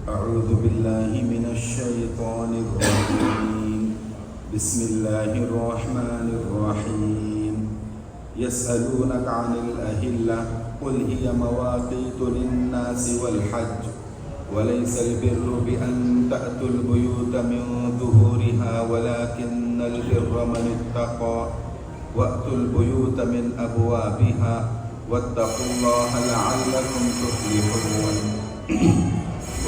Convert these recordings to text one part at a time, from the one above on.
أعوذ بالله من الشيطان الرجيم بسم الله الرحمن الرحيم يسألونك عن الأهلة قل هي مواقيت للناس والحج وليس البر بأن تأتوا البيوت من ظهورها ولكن البر من اتقى وأتوا البيوت من أبوابها واتقوا الله لعلكم تفلحون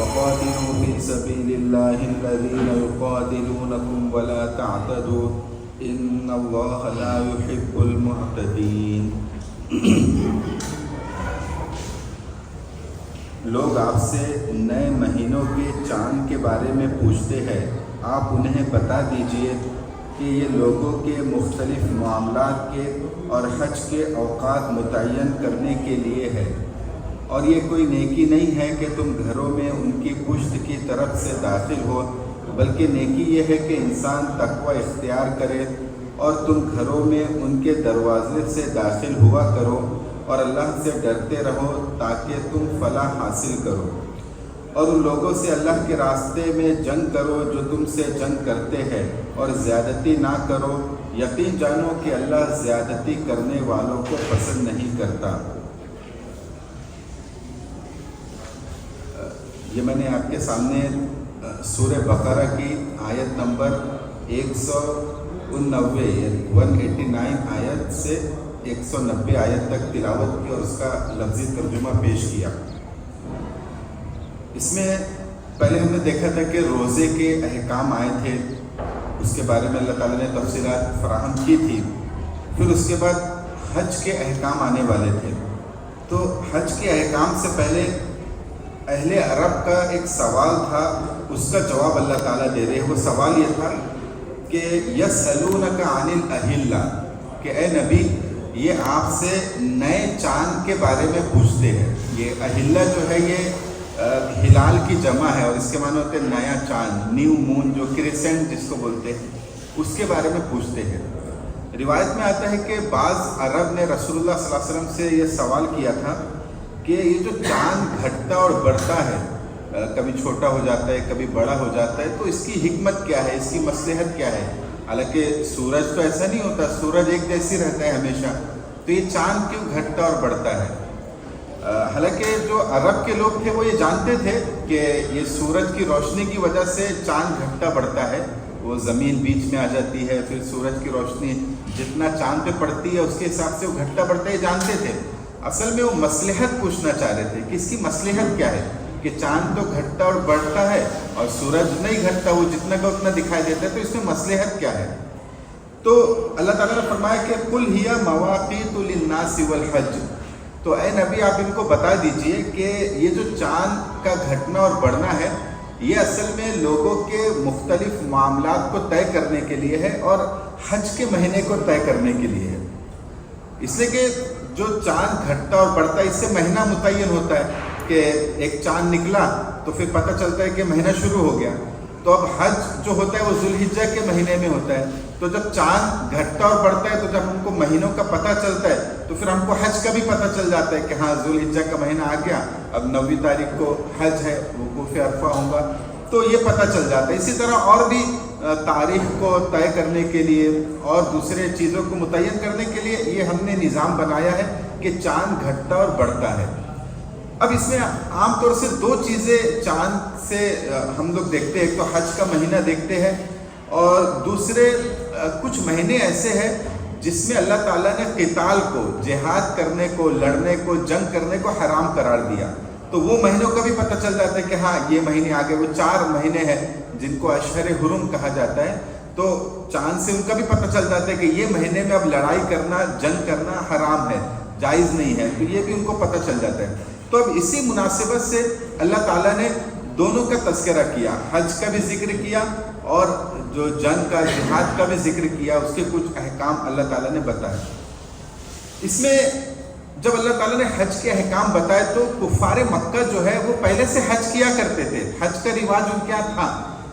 وقاتلوا في سبيل الله الذين يقاتلونكم ولا تعتدوا إن الله لا يحب المعتدين. لوگ آپ سے نئے مہینوں کے چاند کے بارے میں پوچھتے ہیں، آپ انہیں بتا دیجئے کہ یہ لوگوں کے مختلف معاملات کے اور حج کے اوقات متعین کرنے کے لیے ہے، اور یہ کوئی نیکی نہیں ہے کہ تم گھروں میں ان کی پشت کی طرف سے داخل ہو، بلکہ نیکی یہ ہے کہ انسان تقوی اختیار کرے اور تم گھروں میں ان کے دروازے سے داخل ہوا کرو اور اللہ سے ڈرتے رہو تاکہ تم فلاح حاصل کرو، اور ان لوگوں سے اللہ کے راستے میں جنگ کرو جو تم سے جنگ کرتے ہیں، اور زیادتی نہ کرو، یقین جانو کہ اللہ زیادتی کرنے والوں کو پسند نہیں کرتا۔ یہ میں نے آپ کے سامنے سورہ بقرہ کی آیت نمبر 189 آیت سے 190 آیت تک تلاوت کی اور اس کا لفظی ترجمہ پیش کیا۔ اس میں پہلے ہم نے دیکھا تھا کہ روزے کے احکام آئے تھے، اس کے بارے میں اللہ تعالیٰ نے تفصیلات فراہم کی تھی۔ پھر اس کے بعد حج کے احکام آنے والے تھے، تو حج کے احکام سے پہلے اہل عرب کا ایک سوال تھا، اس کا جواب اللہ تعالیٰ دے رہے ہیں۔ وہ سوال یہ تھا کہ یسألونک عن الأہلہ، کہ اے نبی یہ آپ سے نئے چاند کے بارے میں پوچھتے ہیں۔ یہ اہلہ جو ہے یہ ہلال کی جمع ہے اور اس کے معنی ہوتے ہیں نیا چاند، نیو مون، جو کریسنٹ جس کو بولتے ہیں، اس کے بارے میں پوچھتے ہیں۔ روایت میں آتا ہے کہ بعض عرب نے رسول اللہ صلی اللہ علیہ وسلم سے یہ سوال کیا تھا کہ یہ جو چاند گھٹتا اور بڑھتا ہے، کبھی چھوٹا ہو جاتا ہے کبھی بڑا ہو جاتا ہے، تو اس کی حکمت کیا ہے، اس کی مصلحت کیا ہے؟ حالانکہ سورج تو ایسا نہیں ہوتا، سورج ایک جیسی رہتا ہے ہمیشہ، تو یہ چاند کیوں گھٹتا اور بڑھتا ہے؟ حالانکہ جو عرب کے لوگ تھے وہ یہ جانتے تھے کہ یہ سورج کی روشنی کی وجہ سے چاند گھٹتا بڑھتا ہے، وہ زمین بیچ میں آ جاتی ہے، پھر سورج کی روشنی جتنا چاند پہ پڑتی ہے اس کے حساب سے وہ گھٹتا بڑھتا ہے، یہ جانتے تھے۔ اصل میں وہ مصلحت پوچھنا چاہ رہے تھے کہ اس کی مصلحت کیا ہے کہ چاند تو گھٹتا اور بڑھتا ہے اور سورج نہیں گھٹتا، وہ جتنا کا اتنا دکھائی دیتا ہے، تو اس میں مصلحت کیا ہے؟ تو اللہ تعالیٰ نے فرمایا کہ قل ہی مواقیت للناس والحج، تو اے نبی آپ ان کو بتا دیجئے کہ یہ جو چاند کا گھٹنا اور بڑھنا ہے یہ اصل میں لوگوں کے مختلف معاملات کو طے کرنے کے لیے ہے اور حج کے مہینے کو طے کرنے کے لیے ہے۔ اس لیے کہ جو چاند گھٹتا اور بڑھتا ہے اس سے مہینہ متعین ہوتا ہے کہ ایک چاند نکلا تو پھر پتہ چلتا ہے کہ مہینہ شروع ہو گیا۔ تو اب حج جو ہوتا ہے وہ ذوالحجہ کے مہینے میں ہوتا ہے، تو جب چاند گھٹتا اور بڑھتا ہے تو جب ہم کو مہینوں کا پتہ چلتا ہے تو پھر ہم کو حج کا بھی پتہ چل جاتا ہے کہ ہاں ذوالحجہ کا مہینہ آ گیا، اب 9 تاریخ کو حج ہے، وقوف عرفہ ہوگا، تو یہ پتہ چل جاتا ہے۔ اسی طرح اور بھی تاریخ کو طے کرنے کے لیے اور دوسرے چیزوں کو متعین کرنے کے لیے یہ ہم نے نظام بنایا ہے کہ چاند گھٹتا اور بڑھتا ہے۔ اب اس میں عام طور سے 2 چیزیں چاند سے ہم لوگ دیکھتے ہیں، ایک تو حج کا مہینہ دیکھتے ہیں اور دوسرے کچھ مہینے ایسے ہیں جس میں اللہ تعالیٰ نے قتال کو، جہاد کرنے کو، لڑنے کو، جنگ کرنے کو حرام قرار دیا، تو وہ مہینوں کا بھی پتہ چل جاتا ہے کہ ہاں یہ مہینے آگے، وہ 4 مہینے ہیں جن کو اشہر حرم کہا جاتا ہے، تو چاند سے ان کا بھی پتہ چل جاتا ہے کہ یہ مہینے میں اب لڑائی کرنا، جنگ کرنا حرام ہے، جائز نہیں ہے، تو یہ بھی ان کو پتہ چل جاتا ہے۔ تو اب اسی مناسبت سے اللہ تعالیٰ نے دونوں کا تذکرہ کیا، حج کا بھی ذکر کیا اور جو جنگ کا، جہاد کا بھی ذکر کیا، اس کے کچھ احکام اللہ تعالیٰ نے بتائے۔ اس میں جب اللہ تعالیٰ نے حج کے احکام بتائے تو کفار مکہ جو ہے وہ پہلے سے حج کیا کرتے تھے، حج کا رواج ان کے یہاں تھا،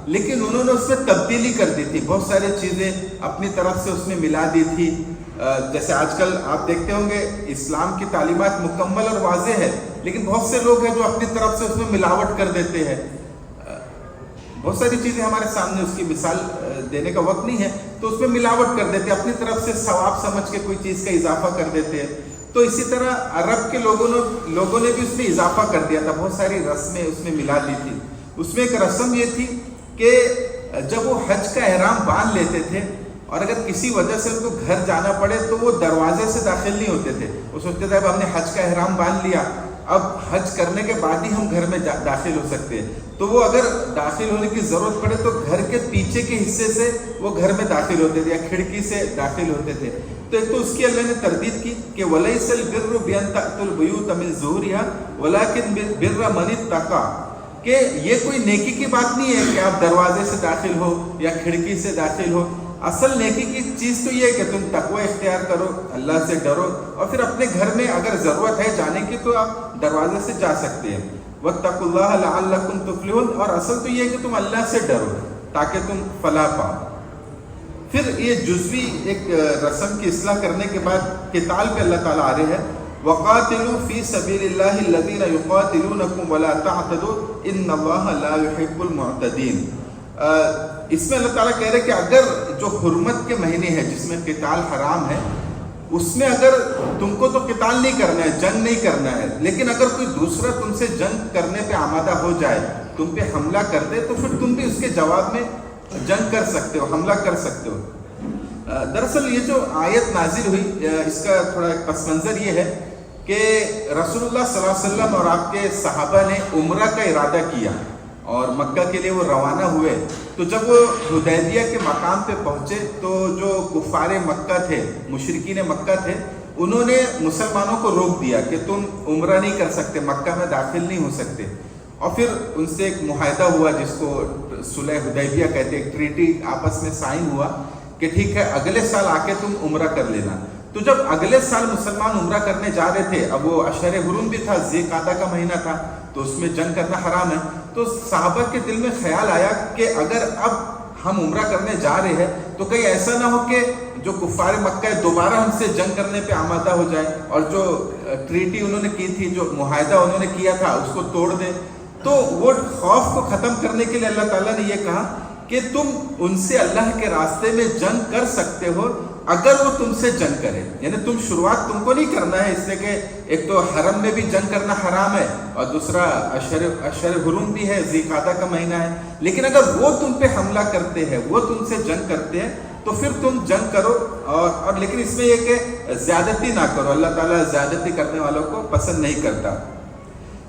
لیکن انہوں نے اس میں تبدیلی کر دی تھی، بہت ساری چیزیں اپنی طرف سے اس میں ملا دی تھی۔ جیسے آج کل آپ دیکھتے ہوں گے اسلام کی تعلیمات مکمل اور واضح ہے، لیکن بہت سے لوگ ہیں جو اپنی طرف سے اس میں ملاوٹ کر دیتے ہیں۔ بہت ساری چیزیں ہمارے سامنے، اس کی مثال دینے کا وقت نہیں ہے، تو اس میں ملاوٹ کر دیتے، اپنی طرف سے ثواب سمجھ کے کوئی چیز کا اضافہ کر دیتے ہیں. تو اسی طرح عرب کے لوگوں نے بھی اس میں اضافہ کر دیا تھا، بہت ساری رسمیں اس میں ملا دی تھی. اس میں ایک رسم یہ تھی کہ جب وہ حج کا احرام باندھ لیتے تھے اور اگر کسی وجہ سے ان کو گھر جانا پڑے تو وہ دروازے سے داخل نہیں ہوتے تھے. وہ سوچتے تھے اب ہم نے حج کا احرام باندھ لیا، اب حج کرنے کے بعد ہی ہم گھر میں داخل ہو سکتے ہیں. تو وہ اگر داخل ہونے کی ضرورت پڑے تو گھر کے پیچھے کے حصے سے وہ گھر میں داخل ہوتے تھے یا کھڑکی سے داخل ہوتے تھے. تو ایک تو اس کی اللہ نے تردید کی کہ وَلَيْسَ الْبِرُّ بِأَن تَأْتُوا الْبُيُوتَ مِن ظُهُورِهَا وَلَكِنْ بِرَّ مَنِ اتَّقَىٰ، کہ یہ کوئی نیکی کی بات نہیں ہے کہ آپ دروازے سے داخل ہو یا کھڑکی سے داخل ہو. اصل نیکی کی چیز تو یہ ہے کہ تم تقوی اختیار کرو، اللہ سے ڈرو، اور پھر اپنے گھر میں اگر ضرورت ہے جانے کی تو آپ دروازے سے جا سکتے ہیں. وَاتَّقُوا اللَّهَ لَعَلَّكُمْ تُفْلِحُونَ، اور اصل تو یہ ہے کہ تم اللہ سے ڈرو تاکہ تم فلاح پاؤ. پھر یہ جزوی ایک رسم کی اصلاح کرنے کے بعد قتال پہ اللہ تعالیٰ آ رہے ہیں. وَقَاتِلُوا فِي سَبِيلِ اللَّهِ الَّذِينَ يُقَاتِلُونَكُمْ وَلَا تَعْتَدُوا إِنَّ اللَّهَ لَا يُحِبُّ الْمُعْتَدِينَ. اس میں اللہ تعالیٰ کہہ رہے کہ اگر جو حرمت کے مہینے ہیں جس میں قتال حرام ہے، اس میں اگر تم کو تو قتال نہیں کرنا ہے، جنگ نہیں کرنا ہے، لیکن اگر کوئی دوسرا تم سے جنگ کرنے پہ آمادہ ہو جائے، تم پہ حملہ کر دے، تو پھر تم بھی اس کے جواب میں جنگ کر سکتے ہو، حملہ کر سکتے ہو. دراصل یہ جو آیت نازل ہوئی اس کا تھوڑا پس منظر یہ ہے کہ رسول اللہ صلی اللہ علیہ وسلم اور آپ کے صحابہ نے عمرہ کا ارادہ کیا اور مکہ کے لیے وہ روانہ ہوئے. تو جب وہ حدیبیہ کے مقام پہ پہنچے تو جو کفار مکہ تھے، مشرکین مکہ تھے، انہوں نے مسلمانوں کو روک دیا کہ تم عمرہ نہیں کر سکتے، مکہ میں داخل نہیں ہو سکتے. اور پھر ان سے ایک معاہدہ ہوا جس کو صلح حدیبیہ کہتے ہیں، ایک ٹریٹی آپس میں سائن ہوا کہ ٹھیک ہے اگلے سال آ کے تم عمرہ کر لینا. تو جب اگلے سال مسلمان عمرہ کرنے جا رہے تھے، اب وہ اشہر حرم بھی تھا، ذی قعدہ کا مہینہ تھا، تو اس میں جنگ کرنا حرام ہے. تو صحابہ کے دل میں خیال آیا کہ اگر اب ہم عمرہ کرنے جا رہے ہیں تو کہیں ایسا نہ ہو کہ جو کفار مکہ دوبارہ ہم سے جنگ کرنے پہ آمادہ ہو جائے اور جو ٹریٹی انہوں نے کی تھی، جو معاہدہ انہوں نے کیا تھا، اس کو توڑ دیں. تو وہ خوف کو ختم کرنے کے لیے اللہ تعالیٰ نے یہ کہا کہ تم ان سے اللہ کے راستے میں جنگ کر سکتے ہو اگر وہ تم سے جنگ کرے. یعنی تم شروعات تم کو نہیں کرنا ہے، اس لیے کہ ایک تو حرم میں بھی جنگ کرنا حرام ہے اور دوسرا اشہر حرم بھی ہے، ذی قعدہ کا مہینہ ہے. لیکن اگر وہ تم پہ حملہ کرتے ہیں، وہ تم سے جنگ کرتے ہیں، تو پھر تم جنگ کرو. اور لیکن اس میں یہ کہ زیادتی نہ کرو، اللہ تعالیٰ زیادتی کرنے والوں کو پسند نہیں کرتا.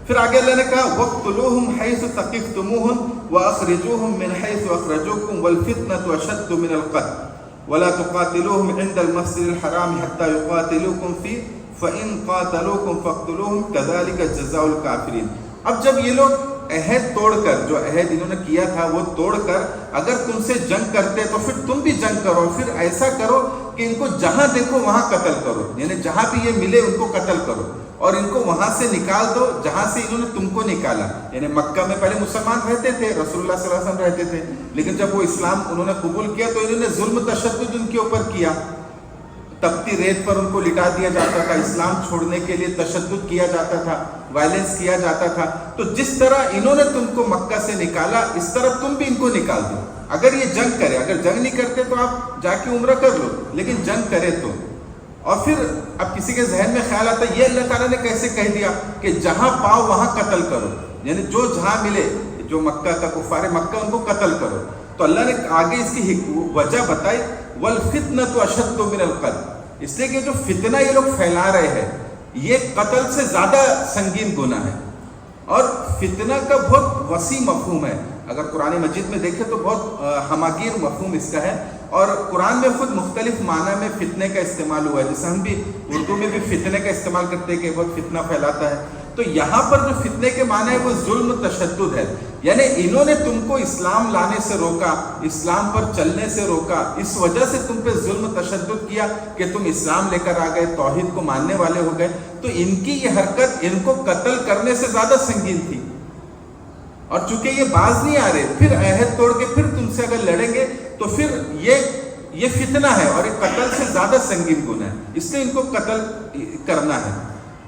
پھر آگے اللہ نے کہا وَاقْتُلُوهُمْ حَيْثُ ثَقِفْتُمُوهُمْ وَأَخْرِجُوهُمْ مِنْ حَيْثُ أَخْرَجُوكُمْ وَالْفِتْنَةُ أَشَدُّ مِنَ الْقَتْلِ وَلَا تُقَاتِلُوهُمْ عِنْدَ الْمَسْجِدِ الْحَرَامِ حَتَّى يُقَاتِلُوكُمْ فِيهِ فَإِنْ قَاتَلُوكُمْ فَاقْتُلُوهُمْ كَذَلِكَ جَزَاءُ الْكَافِرِينَ. اب جب یہ لوگ عہد توڑ کر، جو عہد انہوں نے کیا تھا وہ توڑ کر اگر تم سے جنگ کرتے تو پھر تم بھی جنگ کرو، پھر ایسا کرو کہ ان کو جہاں دیکھو وہاں قتل کرو. یعنی جہاں بھی یہ ملے ان کو قتل کرو اور ان کو وہاں سے نکال دو جہاں سے انہوں نے تم کو نکالا. یعنی مکہ میں پہلے مسلمان رہتے تھے، رسول اللہ صلی اللہ علیہ وسلم رہتے تھے، لیکن جب وہ اسلام انہوں نے قبول کیا تو انہوں نے ظلم تشدد ان کے اوپر کیا. تپتی ریت پر ان کو لٹا دیا جاتا تھا، اسلام چھوڑنے کے لیے تشدد کیا جاتا تھا، وائلنس کیا جاتا تھا. تو جس طرح انہوں نے تم کو مکہ سے نکالا، اس طرح تم بھی ان کو نکال دو. اگر یہ جنگ کرے، اگر جنگ نہیں کرتے تو آپ جا کے عمرہ کر لو، لیکن جنگ کرے تو. اور پھر اب کسی کے ذہن میں خیال آتا ہے یہ اللہ تعالیٰ نے کیسے کہہ دیا کہ جہاں پاؤ وہاں قتل کرو، یعنی جو جہاں ملے، جو مکہ کا کفار مکہ ان کو قتل کرو. تو اللہ نے آگے اس کی وجہ بتائی وَالْفِتْنَةُ أَشَدُّ مِنَ الْقَتْلِ، اس لیے کہ جو فتنہ یہ لوگ پھیلا رہے ہیں یہ قتل سے زیادہ سنگین گناہ ہے. اور فتنہ کا بہت وسیع مفہوم ہے. اگر قرآن مجید میں دیکھیں تو بہت ہماگیر مفہوم اس کا ہے، اور قرآن میں خود مختلف معنی میں فتنے کا استعمال ہوا ہے. جیسے ہم بھی اردو میں بھی فتنے کا استعمال کرتے ہیں کہ بہت فتنہ پھیلاتا ہے. تو یہاں پر جو فتنے کے معنی ہے وہ ظلم تشدد ہے. یعنی انہوں نے تم کو اسلام لانے سے روکا، اسلام پر چلنے سے روکا، اس وجہ سے تم پہ ظلم تشدد کیا کہ تم اسلام لے کر آ گئے، توحید کو ماننے والے ہو گئے. تو ان کی یہ حرکت ان کو قتل کرنے سے زیادہ سنگین تھی. اور چونکہ یہ باز نہیں آ رہے، پھر عہد توڑ کے پھر تم سے اگر لڑیں گے تو پھر یہ فتنہ ہے اور یہ قتل سے زیادہ سنگین گناہ ہے، اس لیے ان کو قتل کرنا ہے.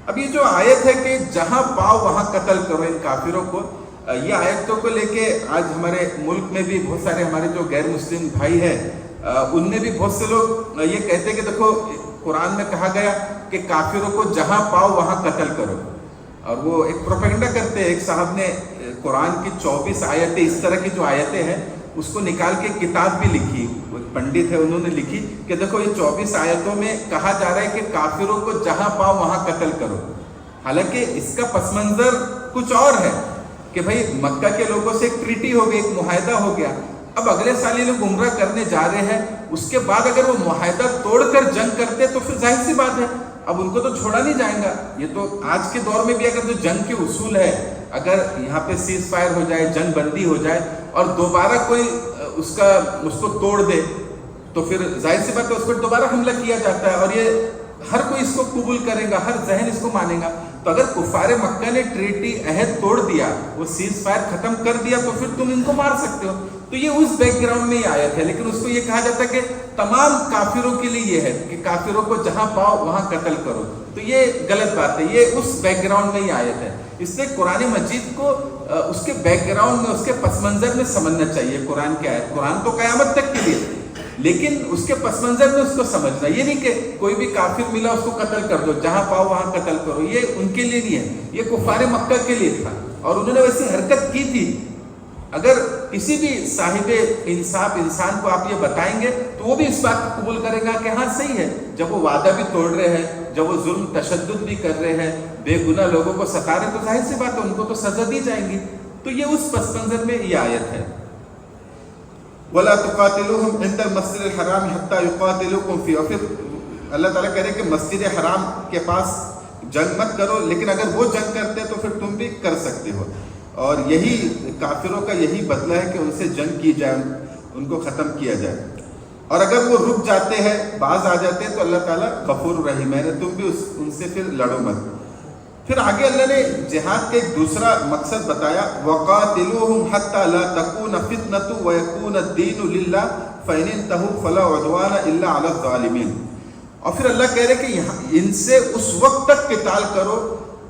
اب یہ جو آیت ہے کہ جہاں پاؤ وہاں قتل کرو ان کافروں کو، یہ آیتوں کو لے کے آج ہمارے ملک میں بھی بہت سارے ہمارے جو غیر مسلم بھائی ہیں ان میں بھی بہت سے لوگ یہ کہتے ہیں کہ دیکھو قرآن میں کہا گیا کہ کافروں کو جہاں پاؤ وہاں قتل کرو، اور وہ ایک پروپیگنڈا کرتے ہیں۔ ایک صاحب نے قرآن کی 24 آیتیں اس طرح کی جو آیتیں ہیں اس کو نکال کے کتاب بھی لکھی، وہ ایک پنڈت ہے انہوں نے لکھی کہ دیکھو یہ 24 آیتوں میں کہا جا رہا ہے کہ کافروں کو جہاں پاؤ وہاں قتل کرو، حالانکہ اس کا پس منظر کچھ اور ہے کہ بھائی مکہ کے لوگوں سے ایک ٹریٹی ہو گئی، ایک معاہدہ ہو گیا، اب اگلے سال یہ لوگ عمرہ کرنے جا رہے ہیں، اس کے بعد اگر وہ معاہدہ توڑ کر جنگ کرتے تو پھر ظاہر سی بات ہے اب ان کو تو چھوڑا نہیں جائے گا۔ یہ تو آج کے دور میں بھی اگر جو جنگ کے اصول ہے، اگر یہاں پہ سیز فائر ہو جائے، جنگ بندی ہو جائے اور دوبارہ کوئی اس کو توڑ دے تو پھر ظاہر سی بات ہے اس پر دوبارہ حملہ کیا جاتا ہے، اور یہ ہر کوئی اس کو قبول کرے گا، ہر ذہن اس کو مانے گا۔ تو اگر کفار مکہ نے ٹریٹی عہد توڑ دیا، وہ سیز فائر ختم کر دیا، تو پھر تم ان کو مار سکتے ہو۔ تو یہ اس بیک گراؤنڈ میں یہ آیت ہے، لیکن اس کو یہ کہا جاتا ہے کہ تمام کافروں کے لیے یہ ہے کہ کافروں کو جہاں پاؤ وہاں قتل کرو، تو یہ غلط بات ہے، یہ اس بیک گراؤنڈ میں یہ آیت ہے۔ اس لیے قرآن مجید کو اس کے بیک گراؤنڈ میں، اس کے پس منظر میں سمجھنا چاہیے۔ قرآن کی آیت، قرآن تو قیامت تک کے لیے، لیکن اس کے پس منظر میں اس کو سمجھنا، یہ نہیں کہ کوئی بھی کافر ملا اس کو قتل کر دو، جہاں پاؤ وہاں قتل کرو، یہ ان کے لیے نہیں ہے، یہ کفار مکہ کے لیے تھا اور انہوں نے ویسی حرکت کی تھی۔ اگر کسی بھی صاحب انصاف انسان کو آپ یہ بتائیں گے تو وہ بھی اس بات کو قبول کرے گا کہ ہاں صحیح ہے، جب وہ وعدہ بھی توڑ رہے ہیں، جب وہ ظلم تشدد بھی کر رہے ہیں، بے گناہ لوگوں کو ستا رہے، تو ظاہر سی بات ہے ان کو تو سزا دی جائیں گی۔ تو یہ اس پس منظر میں یہ آیت ہے۔ وَلَا تُقَاتِلُوهُمْ عِنْدَ الْمَسْجِدِ الْحَرَامِ حَتَّى يُقَاتِلُوكُمْ فِيهِ، اور پھر اللہ تعالیٰ کہہ رہے کہ مسجد حرام کے پاس جنگ مت کرو، لیکن اگر وہ جنگ کرتے تو پھر تم بھی کر سکتے ہو، اور یہی کافروں کا یہی بدلہ ہے کہ ان سے جنگ کی جائے، ان کو ختم کیا جائے، اور اگر وہ رک جاتے ہیں، باز آ جاتے ہیں، تو اللہ تعالیٰ غفور رحیم ہے، تم بھی ان سے پھر لڑو مت۔ پھر آگے اللہ نے جہاد کے ایک دوسرا مقصد بتایا، وَقَاتِلُوهُمْ حَتَّى لَا تَكُونَ فِتْنَةٌ وَيَكُونَ الدِّينُ لِلَّهِ فَإِنِ انتَهُوا فَلَا عُدْوَانَ إِلَّا عَلَى الظَّالِمِينَ۔ اور پھر اللہ کہہ رہے کہ ان سے اس وقت تک قتال کرو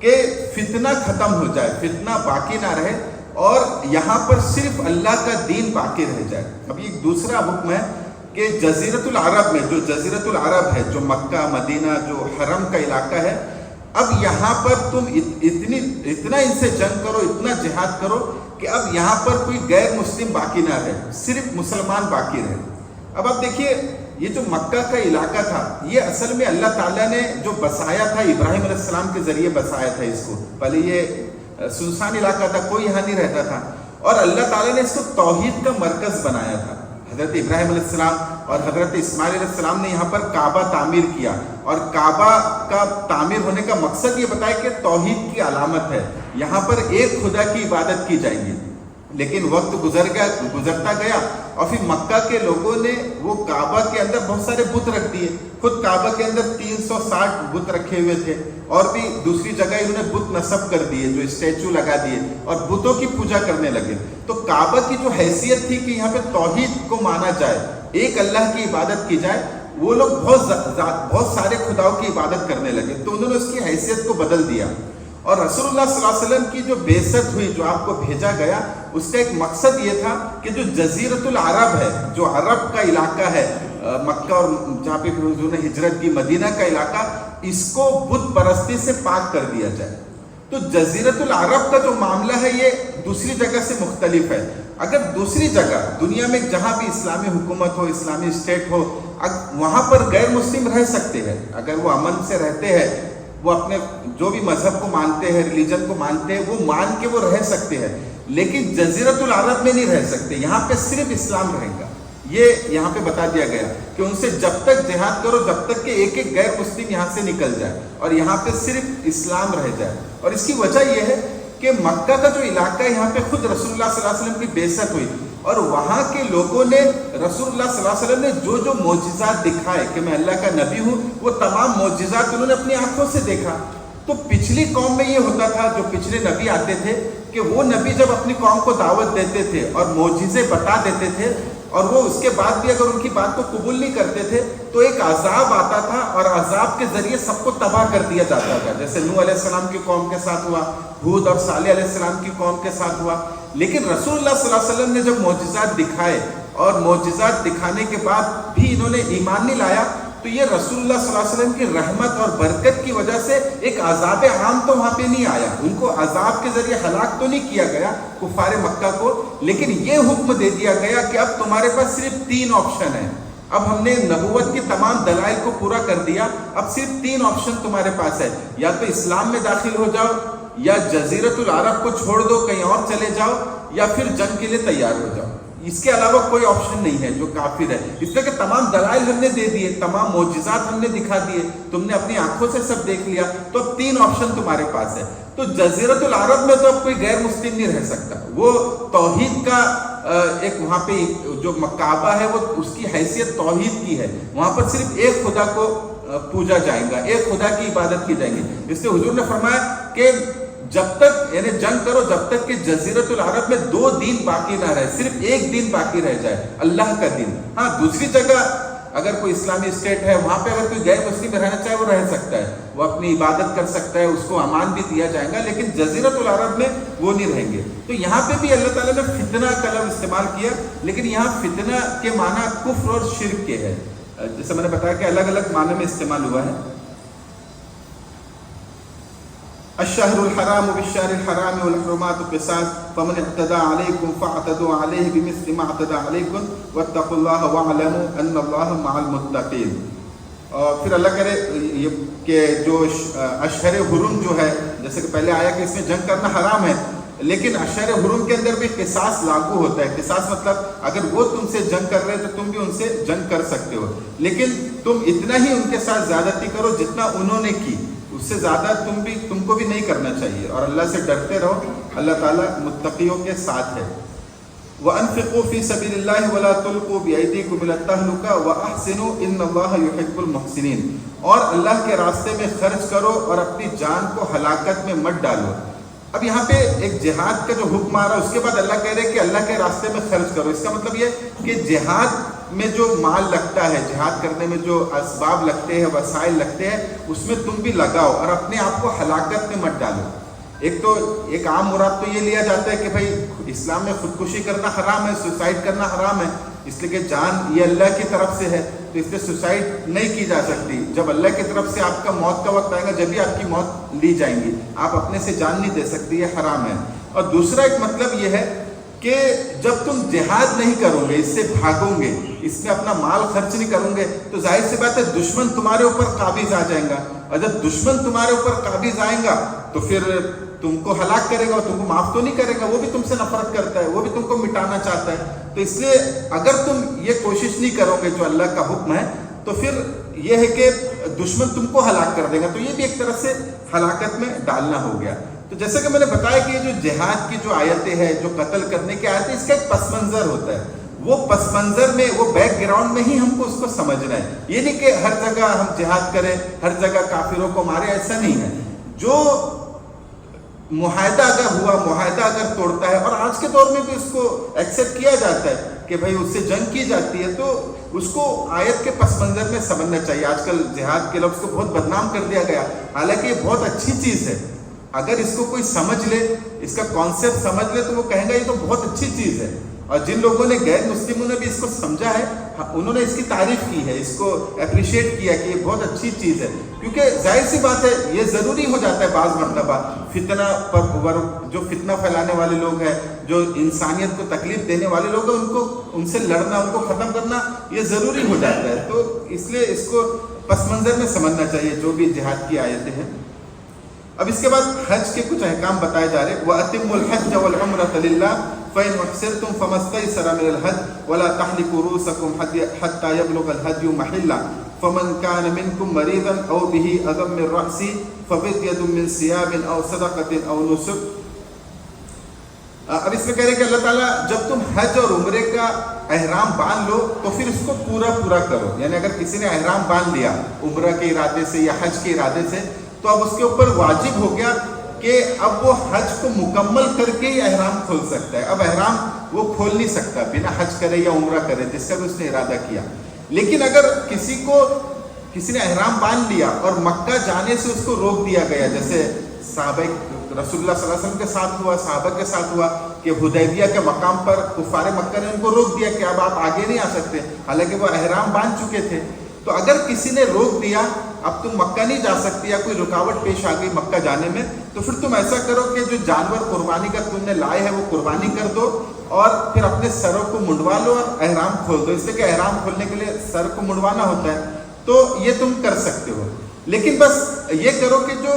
کہ فتنہ ختم ہو جائے، فتنہ باقی نہ رہے، اور یہاں پر صرف اللہ کا دین باقی رہ جائے۔ اب یہ ایک دوسرا حکم ہے کہ جزیرۃ العرب میں، جو جزیرۃ العرب ہے، جو مکہ مدینہ جو حرم کا علاقہ ہے، اب یہاں پر تم اتنا ان سے جنگ کرو، اتنا جہاد کرو کہ اب یہاں پر کوئی غیر مسلم باقی نہ رہے، صرف مسلمان باقی رہے۔ اب آپ دیکھیے یہ جو مکہ کا علاقہ تھا، یہ اصل میں اللہ تعالیٰ نے جو بسایا تھا، ابراہیم علیہ السلام کے ذریعے بسایا تھا اس کو۔ پہلے یہ سنسان علاقہ تھا، کوئی یہاں نہیں رہتا تھا، اور اللہ تعالیٰ نے اس کو توحید کا مرکز بنایا تھا۔ حضرت ابراہیم علیہ السلام اور حضرت اسماعیل علیہ السلام نے یہاں پر کعبہ تعمیر کیا، اور کعبہ کا تعمیر ہونے کا مقصد یہ بتایا کہ توحید کی علامت ہے، یہاں پر ایک خدا کی عبادت کی جائے گی۔ لیکن وقت گزرتا گیا، اور پھر مکہ کے لوگوں نے وہ کعبہ کے اندر بہت سارے بت رکھ دیے، خود کعبہ کے اندر 360 بت رکھے ہوئے تھے، اور بھی دوسری جگہ انہوں نے بت نصب کر دیے، جو اسٹیچو لگا دیے، اور بتوں کی پوجا کرنے لگے۔ تو کعبہ کی جو حیثیت تھی کہ یہاں پہ توحید کو مانا جائے، ایک اللہ کی عبادت کی جائے، وہ لوگ بہت سارے خداؤں کی عبادت کرنے لگے، تو انہوں نے اس کی حیثیت کو بدل دیا۔ اور رسول اللہ صلی اللہ علیہ وسلم کی جو بعثت ہوئی، جو آپ کو بھیجا گیا، اس کا ایک مقصد یہ تھا کہ جو جزیرۃ العرب ہے، جو عرب کا علاقہ ہے، مکہ اور جہاں پہ حضور نے ہجرت کی، مدینہ کا علاقہ، اس کو بت پرستی سے پاک کر دیا جائے۔ تو جزیرۃ العرب کا جو معاملہ ہے یہ دوسری جگہ سے مختلف ہے۔ اگر دوسری جگہ دنیا میں جہاں بھی اسلامی حکومت ہو، اسلامی اسٹیٹ ہو، وہاں پر غیر مسلم رہ سکتے ہیں، اگر وہ امن سے رہتے ہیں، وہ اپنے جو بھی مذہب کو مانتے ہیں، ریلیجن کو مانتے ہیں، وہ مان کے وہ رہ سکتے ہیں، لیکن جزیرۃ العرب میں نہیں رہ سکتے، یہاں پہ صرف اسلام رہے گا۔ یہ یہاں پہ بتا دیا گیا کہ ان سے جب تک جہاد کرو، جب تک کہ ایک ایک غیر مسلم یہاں سے نکل جائے اور یہاں پہ صرف اسلام رہ جائے۔ اور اس کی وجہ یہ ہے کہ مکہ کا جو علاقہ ہے، یہاں پہ خود رسول اللہ صلی اللہ علیہ وسلم کی بعثت ہوئی، اور وہاں کے لوگوں نے رسول اللہ صلی اللہ علیہ وسلم نے جو جو معجزات دکھائے کہ میں اللہ کا نبی ہوں، وہ تمام معجزات انہوں نے اپنی آنکھوں سے دیکھا۔ تو پچھلی قوم میں یہ ہوتا تھا، جو پچھلے نبی آتے تھے، کہ وہ نبی جب اپنی قوم کو دعوت دیتے تھے اور معجزے بتا دیتے تھے، اور وہ اس کے بعد بھی اگر ان کی بات کو قبول نہیں کرتے تھے تو ایک عذاب آتا تھا اور عذاب کے ذریعے سب کو تباہ کر دیا جاتا تھا، جیسے نوح علیہ السلام کی قوم کے ساتھ ہوا، ہود اور صالح علیہ السلام کی قوم کے ساتھ ہوا۔ لیکن رسول اللہ صلی اللہ علیہ وسلم نے جب معجزات دکھائے اور معجزات دکھانے کے بعد بھی انہوں نے ایمان نہیں لایا، تو یہ رسول اللہ صلی اللہ علیہ وسلم کی رحمت اور برکت کی وجہ سے ایک عذاب عام تو وہاں پہ نہیں آیا، ان کو عذاب کے ذریعے ہلاک تو نہیں کیا گیا کفار مکہ کو، لیکن یہ حکم دے دیا گیا کہ اب تمہارے پاس صرف 3 آپشن ہیں۔ اب ہم نے نبوت کی تمام دلائل کو پورا کر دیا، اب صرف 3 آپشن تمہارے پاس ہے، یا تو اسلام میں داخل ہو جاؤ، یا جزیرت العرب کو چھوڑ دو کہیں اور چلے جاؤ، یا پھر جنگ کے لیے تیار ہو جاؤ۔ اس کے علاوہ کوئی آپشن نہیں ہے جو کافر ہے، اس لیے کہ تمام دلائل ہم نے دے دیے، تمام معجزات ہم نے دکھا دیے، تم نے اپنی آنکھوں سے سب دیکھ لیا، تو اب 3 آپشن تمہارے پاس ہے۔ تو جزیرت العرب میں تو اب کوئی غیر مسلم نہیں رہ سکتا، وہ توحید کا ایک وہاں پہ جو کعبہ ہے وہ اس کی حیثیت توحید کی ہے، وہاں پر صرف ایک خدا کو پوجا جائے گا، ایک خدا کی عبادت کی جائے گی۔ اس لیے حضور نے فرمایا کہ جب تک یعنی جنگ کرو جب تک کہ جزیرت العرب میں 2 دن باقی نہ رہے، صرف 1 دن باقی رہ جائے، اللہ کا دن۔ ہاں دوسری جگہ اگر کوئی اسلامی اسٹیٹ ہے وہاں پہ اگر کوئی غیر مسلم رہنا چاہے وہ رہ سکتا ہے، وہ اپنی عبادت کر سکتا ہے، اس کو امان بھی دیا جائے گا، لیکن جزیرت العرب میں وہ نہیں رہیں گے۔ تو یہاں پہ بھی اللہ تعالیٰ نے فتنہ کا لفظ استعمال کیا، لیکن یہاں فتنہ کے معنی کفر اور شرک کے ہے، جیسے میں نے بتایا کہ الگ الگ معنی میں استعمال ہوا ہے۔ الشهر الحرام بالشهر الحرام والحرمات قصاص فمن اعتدى عليكم فاعتدوا عليه بمثل ما اعتدى عليكم واتقوا الله واعلموا ان الله مع المتقين۔ اور پھر اللہ کرے یہ کہ جو اشہر حرم جو ہے، جیسے کہ پہلے آیا کہ اس میں جنگ کرنا حرام ہے، لیکن اشہر حرم کے اندر بھی قصاص لاگو ہوتا ہے۔ قصاص مطلب اگر وہ تم سے جنگ کر رہے تو تم بھی ان سے جنگ کر سکتے ہو، لیکن تم اتنا ہی ان کے ساتھ زیادتی کرو جتنا انہوں نے کی، اس سے زیادہ تم کو بھی نہیں کرنا چاہیے، اور اللہ سے ڈرتے رہو، اللہ تعالیٰ متقیوں کے ساتھ ہے۔ وَأَنفِقُوا فِي سَبِيلِ اللَّهِ وَلَا تُلْقُوا بِأَيْدِيكُمْ إِلَى التَّهْلُكَةِ وَأَحْسِنُوا إِنَّ اللَّهَ يُحِبُّ الْمُحْسِنِينَ، اور اللہ کے راستے میں خرچ کرو اور اپنی جان کو ہلاکت میں مت ڈالو۔ اب یہاں پہ ایک جہاد کا جو حکم آ رہا ہے اس کے بعد اللہ کہہ رہے کہ اللہ کے راستے میں خرچ کرو، اس کا مطلب یہ کہ جہاد میں جو مال لگتا ہے، جہاد کرنے میں جو اسباب لگتے ہیں، وسائل لگتے ہیں، اس میں تم بھی لگاؤ اور اپنے آپ کو ہلاکت میں مت ڈالو۔ ایک عام مراد تو یہ لیا جاتا ہے کہ بھائی اسلام میں خودکشی کرنا حرام ہے، سوسائڈ کرنا حرام ہے، اس لیے کہ جان یہ اللہ کی طرف سے ہے، تو اس لیے سوسائڈ نہیں کی جا سکتی۔ جب اللہ کی طرف سے آپ کا موت کا وقت آئے گا جب بھی آپ کی موت لی جائیں گی، آپ اپنے سے جان نہیں دے سکتی، یہ حرام ہے۔ اور دوسرا ایک مطلب یہ ہے کہ جب تم جہاد نہیں کرو گے، اس سے بھاگو گے، اس میں اپنا مال خرچ نہیں کرو گے، تو ظاہر سی بات ہے دشمن تمہارے اوپر قابض آ جائیں گا، اور جب دشمن تمہارے اوپر قابض آئیں گا تو پھر تم کو ہلاک کرے گا، تم کو معاف تو نہیں کرے گا، وہ بھی تم سے نفرت کرتا ہے، وہ بھی تم کو مٹانا چاہتا ہے۔ تو اس لیے اگر تم یہ کوشش نہیں کرو گے جو اللہ کا حکم ہے، تو پھر یہ ہے کہ دشمن تم کو ہلاک کر دے گا، تو یہ بھی ایک طرح سے ہلاکت میں ڈالنا ہو گیا۔ تو جیسے کہ میں نے بتایا کہ یہ جو جہاد کی جو آیتیں ہیں، جو قتل کرنے کی آیتیں، اس کا ایک پس منظر ہوتا ہے، وہ پس منظر میں، وہ بیک گراؤنڈ میں ہی ہم کو اس کو سمجھنا ہے۔ یہ نہیں کہ ہر جگہ ہم جہاد کریں، ہر جگہ کافروں کو مارے، ایسا نہیں ہے۔ جو معاہدہ اگر ہوا، معاہدہ اگر توڑتا ہے، اور آج کے دور میں بھی اس کو ایکسیپٹ کیا جاتا ہے کہ بھائی اس سے جنگ کی جاتی ہے، تو اس کو آیت کے پس منظر میں سمجھنا چاہیے۔ آج کل جہاد کے لفظ کو بہت بدنام کر دیا گیا، حالانکہ یہ بہت اچھی چیز ہے۔ اگر اس کو کوئی سمجھ لے، اس کا کانسیپٹ سمجھ لے، تو وہ کہیں گا یہ تو بہت اچھی چیز ہے۔ اور جن لوگوں نے غیر مسلموں نے بھی اس کو سمجھا ہے، انہوں نے اس کی تعریف کی ہے، اس کو اپریشیٹ کیا کہ یہ بہت اچھی چیز ہے، کیونکہ ظاہر سی بات ہے یہ ضروری ہو جاتا ہے بعض مرتبہ فتنہ پر، جو فتنہ پھیلانے والے لوگ ہیں، جو انسانیت کو تکلیف دینے والے لوگ ہیں، ان سے لڑنا، ان کو ختم کرنا یہ ضروری ہو جاتا ہے۔ تو اس لیے اس کو پس منظر میں سمجھنا چاہیے جو بھی جہاد کی آیتیں ہیں۔ اب اس کے بعد حج کے کچھ احکام بتائے جا رہے ہیں۔ وَأَتِمُّوا الْحَجَّ وَالْعُمْرَةَ لِلَّهِ فَإِنْ أُحْصِرْتُمْ فَمَا اسْتَيْسَرَ مِنَ الْهَدْيِ وَلَا تَحْلِقُوا رُؤُوسَكُمْ حَتَّى يَبْلُغَ الْهَدْيُ مَحِلَّهُ فَمَنْ كَانَ مِنْكُمْ مَرِيضًا أَوْ بِهِ أَذًى مِنْ رَأْسِهِ فَفِدْيَةٌ مِنْ صِيَامٍ أَوْ صَدَقَةٍ أَوْ نُسُكٍ۔ اب اس میں کہہ رہے کہ اللہ تعالیٰ جب تم حج اور عمرے کا احرام باندھ لو تو پھر اس کو پورا کرو، یعنی اگر کسی نے احرام باندھ لیا عمرہ کے ارادے سے یا حج کے ارادے سے، تو اب اس کے اوپر واجب ہو گیا کہ اب وہ حج کو مکمل کر کے ہی احرام کھول سکتا ہے. اب احرام وہ کھول نہیں سکتا بنا حج کرے یا عمرہ کرے جس کا بھی اس نے ارادہ کیا. لیکن اگر کسی نے احرام باندھ لیا اور مکہ جانے سے اس کو روک دیا گیا، جیسے صحابہ رسول اللہ صلی اللہ علیہ وسلم کے ساتھ ہوا، صحابہ کے ساتھ ہوا کہ حدیبیہ کے مقام پر کفار مکہ نے ان کو روک دیا کہ اب آپ آگے نہیں آ سکتے، حالانکہ وہ احرام باندھ چکے تھے. تو اگر کسی نے روک دیا اب تم مکہ نہیں جا سکتی یا کوئی رکاوٹ پیش آ گئی مکہ جانے میں، تو پھر تم ایسا کرو کہ جو جانور قربانی کا تم نے لائے ہے وہ قربانی کر دو اور پھر اپنے سروں کو منڈوا لو اور احرام کھول دو. اس لیے کہ احرام کھولنے کے لیے سر کو منڈوانا ہوتا ہے، تو یہ تم کر سکتے ہو. لیکن بس یہ کرو کہ جو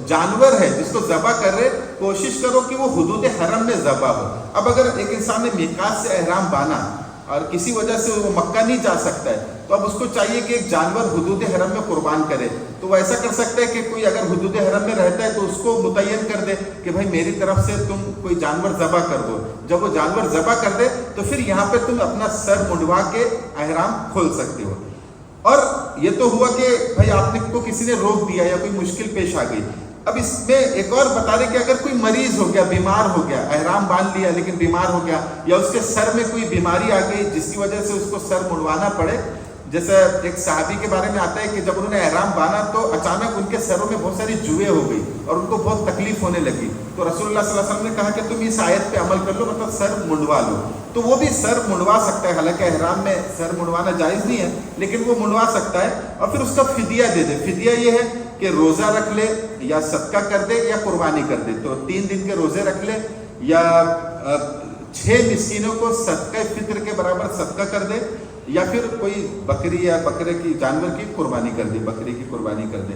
جانور ہے جس کو ذبح کر رہے کوشش کرو کہ وہ حدود حرم میں ذبح ہو. اب اگر ایک انسان نے میقات سے احرام باندھا اور کسی وجہ سے وہ مکہ نہیں جا سکتا ہے تو اب اس کو چاہیے کہ ایک جانور حدود حرم میں قربان کرے. تو وہ ایسا کر سکتا ہے کہ کوئی اگر حدود حرم میں رہتا ہے تو اس کو متعین کر دے کہ بھائی میری طرف سے تم کوئی جانور ذبح کر دو. جب وہ جانور ذبح کر دے تو پھر یہاں پہ تم اپنا سر منڈوا کے احرام کھول سکتے ہو. اور یہ تو ہوا کہ بھائی آپ نے کو کسی نے روک دیا یا کوئی مشکل پیش آ گئی. اب اس میں ایک اور بتا رہے کہ اگر کوئی مریض ہو گیا، بیمار ہو گیا، احرام باندھ لیا لیکن بیمار ہو گیا، یا اس کے سر میں کوئی بیماری آ گئی جس کی وجہ سے اس کو سر منڈوانا پڑے. جیسے ایک صحابی کے بارے میں آتا ہے کہ جب انہوں نے احرام باندھا تو اچانک ان کے سروں میں بہت ساری جوئیں ہو گئی اور ان کو بہت تکلیف ہونے لگی. تو رسول اللہ صلی اللہ علیہ وسلم نے کہا کہ تم اس آیت پہ عمل کر لو، مطلب سر منڈوا لو. تو وہ بھی سر منڈوا سکتا ہے، حالانکہ احرام میں سر منڈوانا جائز نہیں ہے لیکن وہ منڈوا سکتا ہے. اور پھر اس کا فدیہ دے دے. فدیہ یہ ہے کہ روزہ رکھ لے یا صدقہ کر دے یا قربانی کر دے. تو 3 دن کے روزے رکھ لے یا 6 مسکینوں کو صدقہ فطر کے برابر صدقہ کر دے یا پھر کوئی بکری یا بکرے کی جانور کی قربانی کر دے، بکری کی قربانی کر دے.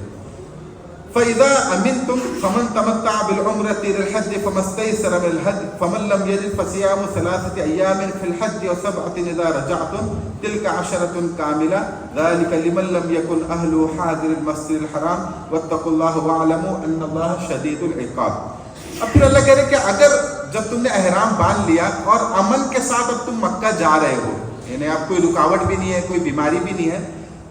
فَإِذَا أَمِنْتُمْ فَمَنْ تَمَتَّعَ بِالْعُمْرَةِ إِلَى الْحَجِّ فَمَا اسْتَيْسَرَ مِنَ الْهَدْيِ فَمَنْ لَمْ يَجِدْ فَصِيَامُ 3 أَيَّامٍ فِي الْحَجِّ و7 إِذَا رَجَعْتُمْ تِلْكَ 10 كَامِلَةٌ ذَلِكَ لِمَنْ لَمْ يَكُنْ أَهْلُهُ حَاضِرِ الْمَسْجِدِ الْحَرَامِ وَاتَّقُوا اللَّهَ وَاعْلَمُوا أَنَّ اللَّهَ شَدِيدُ الْعِقَابِ. اب پھر اللہ کہہ رہے کہ اگر جب تم نے احرام باندھ لیا اور امن کے ساتھ اب تم مکہ جا رہے ہو، یعنی اب کوئی رکاوٹ بھی نہیں ہے، کوئی بیماری بھی نہیں ہے،